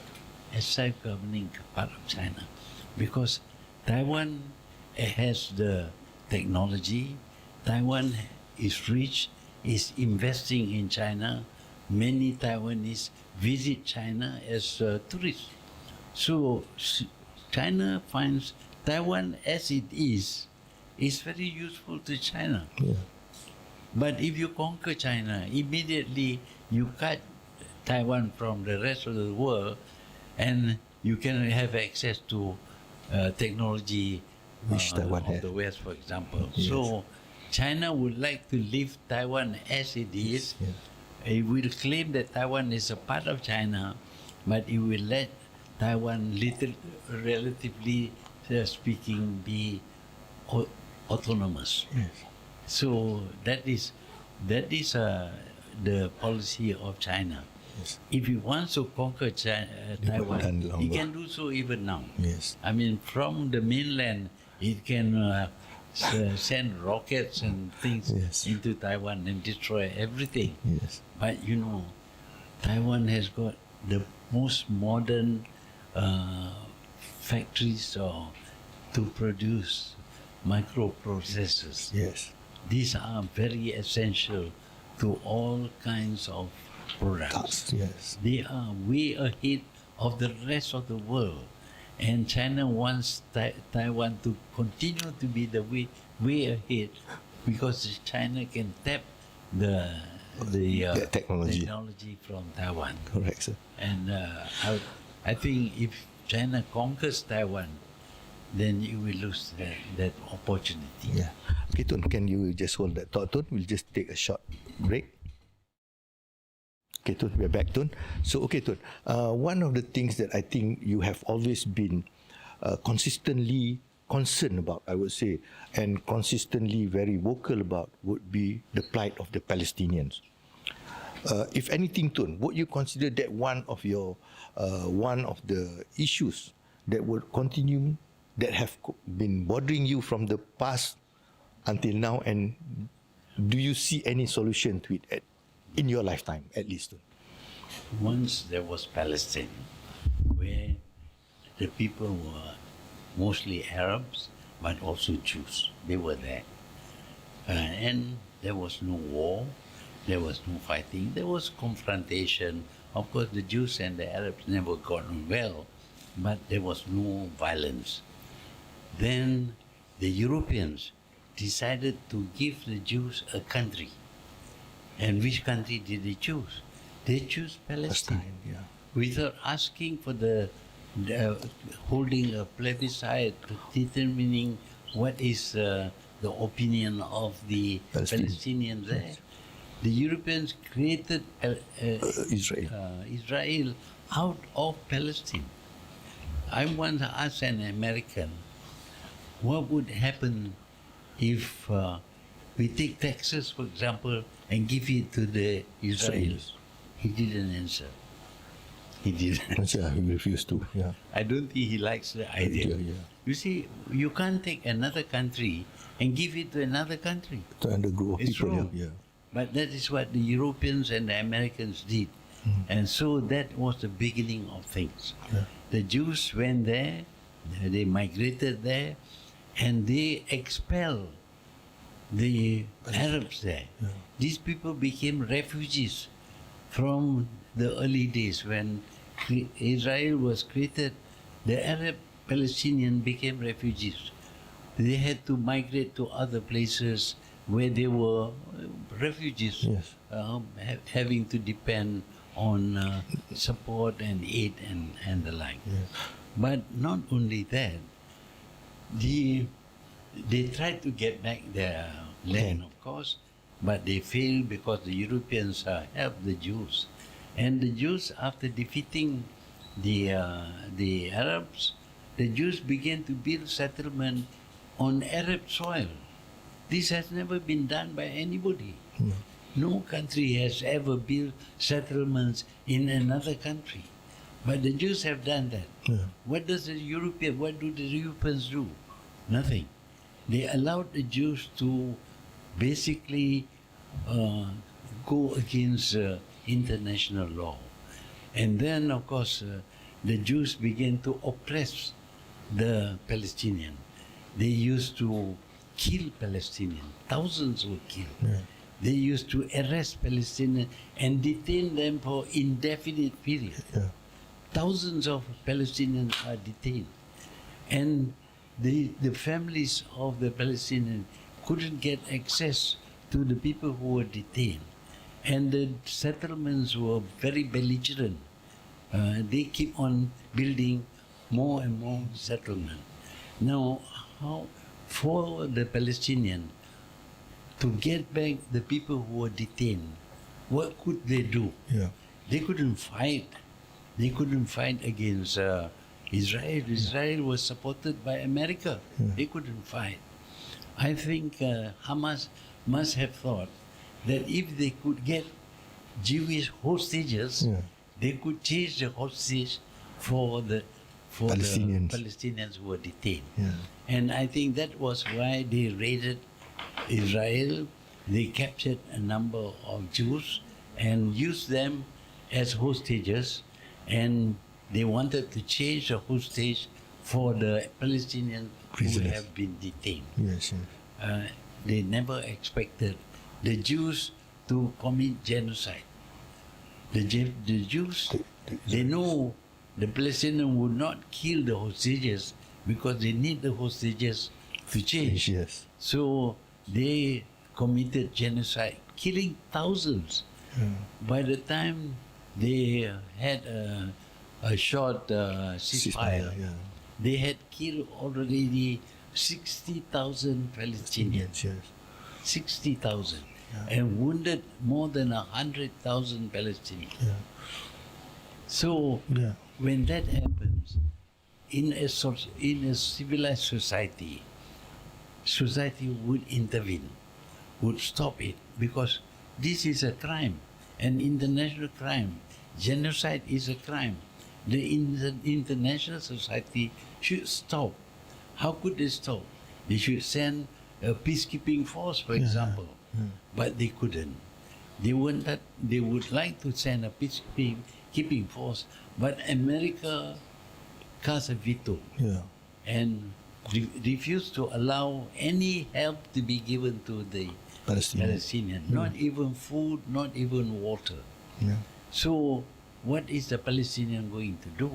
because Taiwan has the technology. Taiwan is rich, is investing in China. Many Taiwanese visit China as tourists. So China finds Taiwan as it is very useful to China. Yeah. But if you conquer China, immediately you cut Taiwan from the rest of the world, and you can have access to technology Which Taiwan of has. the West, for example. Yes. So China would like to leave Taiwan as it is. Yes. It will claim that Taiwan is a part of China, but it will let Taiwan, relatively speaking, be autonomous. Yes. So that is the policy of China. Yes. If he wants to conquer Taiwan, done he longer. can do so even now. Yes. I mean, from the mainland, it can send rockets and things Yes. into Taiwan and destroy everything. Yes. But you know, Taiwan has got the most modern factories to produce microprocessors. Yes. These are very essential to all kinds of products. That's, yes. They are way ahead of the rest of the world. And China wants Taiwan to continue to be the way ahead because China can tap the technology from Taiwan. Correct, sir. And I think if China conquers Taiwan, then you will lose that opportunity. Yeah. Okay, Tun, can you just hold that thought, Tun? We'll just take a short break. Okay, Tun, we're back, Tun. So, okay, Tun, one of the things that I think you have always been consistently concerned about, I would say, and consistently very vocal about would be the plight of the Palestinians. If anything, Tun, would you consider that one of the issues that would continue, that have been bothering you from the past until now, and do you see any solution to it in your lifetime, at least? Once there was Palestine, where the people were mostly Arabs, but also Jews. They were there. And there was no war, there was no fighting, there was confrontation. Of course, the Jews and the Arabs never got on well, but there was no violence. Then the Europeans decided to give the Jews a country. And which country did they choose? They chose Palestine. Yeah. Without asking for the holding a plebiscite, determining what is the opinion of the Palestinians there. Yes. The Europeans created Israel. out of Palestine. I once asked an American, what would happen if we take Texas, for example, and give it to the Israelis? He didn't answer. He didn't. Yeah, he refused to. Yeah. I don't think he likes the idea. Yeah. You see, you can't take another country and give it to another country. To under group of It's people. wrong. Yeah. But that is what the Europeans and the Americans did. And so that was the beginning of things. Yeah. The Jews went there, they migrated there, and they expelled the Arabs there. Yeah. These people became refugees from the early days when Israel was created. The Arab Palestinians became refugees. They had to migrate to other places where they were refugees, Yes. having to depend on support and aid and the like. Yes. But not only that, they tried to get back their land, of course, but they failed because the Europeans helped the Jews. And the Jews, after defeating the Arabs, the Jews began to build settlement on Arab soil. This has never been done by anybody. No country has ever built settlements in another country. But the Jews have done that. Yeah. What do the Europeans do? Nothing. They allowed the Jews to basically go against international law. And then, of course, the Jews began to oppress the Palestinians. They used to kill Palestinians. Thousands were killed. Yeah. They used to arrest Palestinians and detain them for indefinite period. Yeah. Thousands of Palestinians are detained. And the families of the Palestinians couldn't get access to the people who were detained. And the settlements were very belligerent. They keep on building more and more settlement. Now, how for the Palestinians to get back the people who were detained, what could they do? Yeah. They couldn't fight. They couldn't fight against Israel. Israel was supported by America. They couldn't fight. I think Hamas must have thought that if they could get Jewish hostages, Yeah. they could change the hostage for the Palestinians. Palestinians who were detained. Yeah. And I think that was why they raided Israel. They captured a number of Jews and used them as hostages, and they wanted to change the hostage for the Palestinians who Prisoners. have been detained. Yes. They never expected the Jews to commit genocide. The Jews, they know the Palestinians would not kill the hostages because they need the hostages to change. Yes. So they committed genocide, killing thousands. By the time they had a short ceasefire, Yeah. they had killed already 60,000 Palestinians. Yes. 60,000. And wounded more than 100,000 Palestinians. Yeah. So Yeah. when that happens, in a civilized society would intervene, would stop it, because this is a crime, an international crime. Genocide is a crime. The international society should stop. How could they stop? They should send a peacekeeping force, for example, but they couldn't. They would like to send a peacekeeping force, but America cast a veto Yeah. and refused to allow any help to be given to the Palestinian. Not even food, not even water. Yeah. So what is the Palestinian going to do?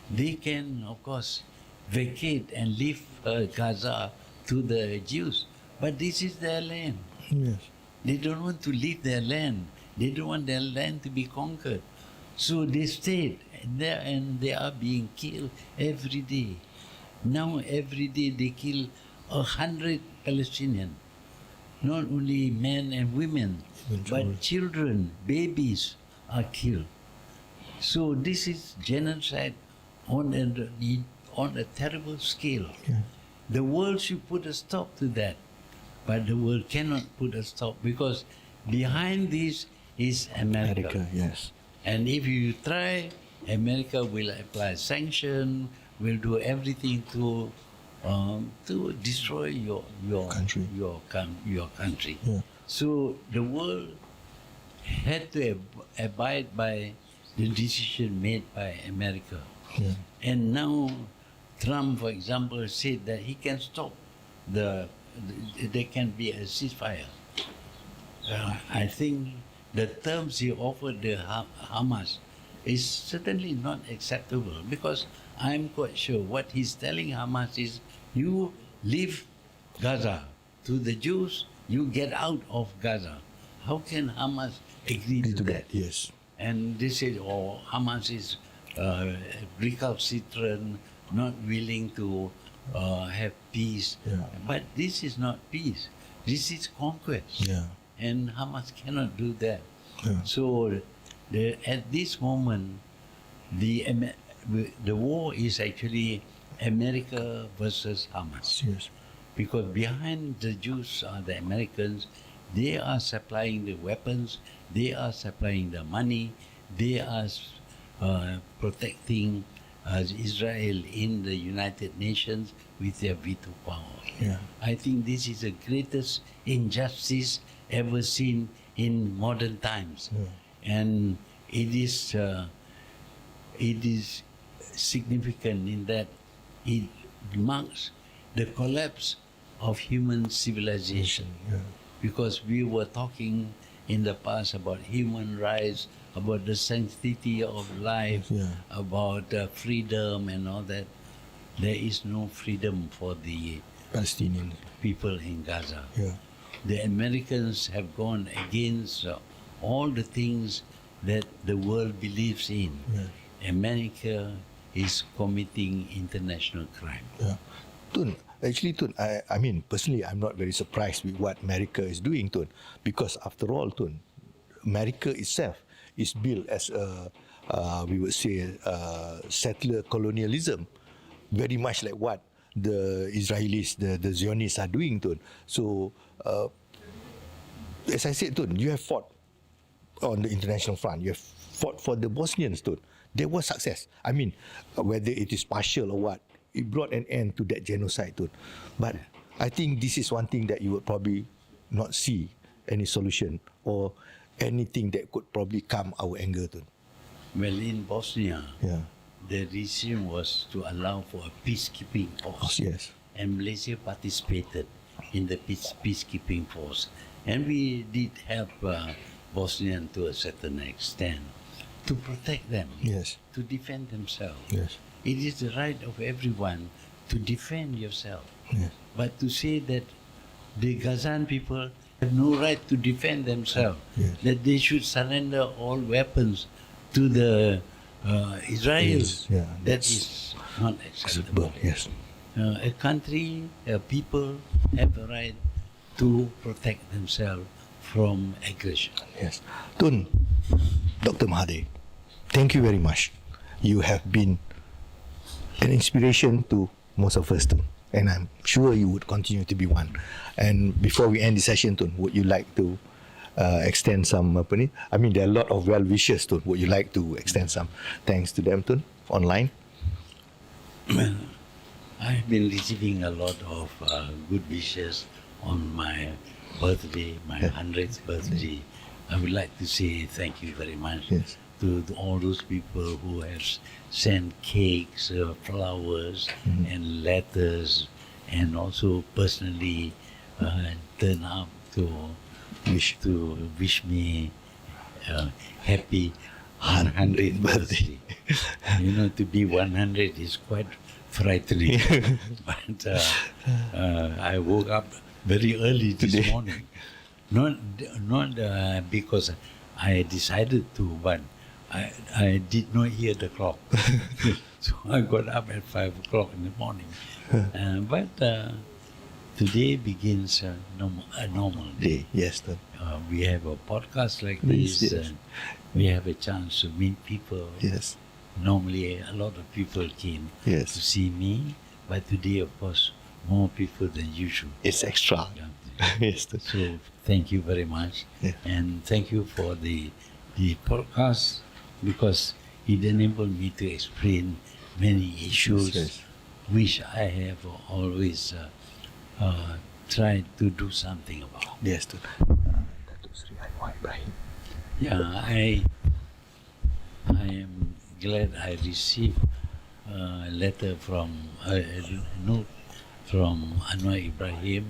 They can, of course, vacate and leave Gaza to the Jews, but this is their land. Yes. They don't want to leave their land. They don't want their land to be conquered. So they stayed there, and they are being killed every day. Now every day they kill 100 Palestinians. Not only men and women, but children, babies are killed. So this is genocide on a terrible scale. Yeah. The world should put a stop to that, but the world cannot put a stop because behind this is America. Yes. And if you try, America will apply sanction, will do everything to destroy your Country. your country. Yeah. So the world had to abide by the decision made by America. Yeah. And now Trump, for example, said that he can stop there can be a ceasefire. I think the terms he offered the Hamas is certainly not acceptable, because I'm quite sure what he's telling Hamas is, you leave Gaza. To the Jews, you get out of Gaza. How can Hamas agree to that? Yes. And they said, Hamas is recalcitrant, not willing to have peace. Yeah. But this is not peace. This is conquest. Yeah. And Hamas cannot do that. Yeah. So at this moment, the war is actually America versus Hamas. Yes. Because behind the Jews are the Americans. They are supplying the weapons, they are supplying the money, they are protecting Israel in the United Nations with their veto power. Yeah. I think this is the greatest injustice ever seen in modern times. Yeah. And it is significant in that it marks the collapse of human civilization. Yeah. Because we were talking in the past about human rights, about the sanctity of life, Yeah. about freedom and all that. There is no freedom for the Palestinian. people in Gaza. Yeah. The Americans have gone against all the things that the world believes in. Yeah. America is committing international crime. Yeah. Tun, actually, Tun, I mean, personally, I'm not very surprised with what America is doing, Tun, because after all, Tun, America itself is built as a, we would say, settler colonialism, very much like what the Israelis, the Zionists are doing, Tun. So, as I said, Tun, you have fought on the international front. You have fought for the Bosnians, Tun. There was success. I mean, whether it is partial or what, it brought an end to that genocide, Tun. But I think this is one thing that you would probably not see any solution or anything that could probably calm our anger, Tun. Well, in Bosnia, Yeah. the regime was to allow for a peacekeeping force. Yes. And Malaysia participated in the peacekeeping force. And we did help Bosnian to a certain extent to protect them, Yes. to defend themselves. Yes. It is the right of everyone to defend yourself. Yes. But to say that the Gazan people have no right to defend themselves, Yes. that they should surrender all weapons to the Israelis, Yes, yeah, that that's is not acceptable. Yes. A country, people have the right to protect themselves from aggression. Yes. Tun, Dr. Mahathir, thank you very much. You have been an inspiration to most of us, Tun. And I'm sure you would continue to be one. And before we end the session, Tun, would you like to extend some, I mean, there are a lot of well wishes, Tun. Would you like to extend some thanks to them, Tun, online? I've been receiving a lot of good wishes on my birthday, my 100th birthday. I would like to say thank you very much Yes. to all those people who have sent cakes, flowers, and letters, and also personally turn up to wish me happy 100th birthday. You know, to be 100 is quite frightening. But I woke up very early this morning. Not because I decided to, but I did not hear the clock. So I got up at 5 o'clock in the morning. But today begins a normal day. Yes, Tun. We have a podcast like Yes, this. yes. We have a chance to meet people. Yes. Normally, a lot of people came Yes. to see me, but today, of course, more people than usual. It's extra. Yeah. Yes, Tun. So thank you very much, Yeah. and thank you for the podcast, because it enabled me to explain many issues Yes. which I have always tried to do something about. Yes, Tun. Datuk Seri Anwar Ibrahim. Yeah, I am glad I received a letter from a note from Anwar Ibrahim,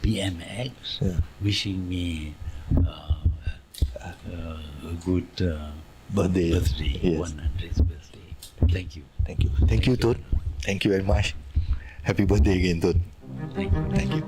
PMX, Yeah. wishing me a good Birthday. Yes. 100th birthday. Thank you. Thank you. Thank you, Tun. Thank you very much. Happy birthday again, Tun. Thank you. Thank you.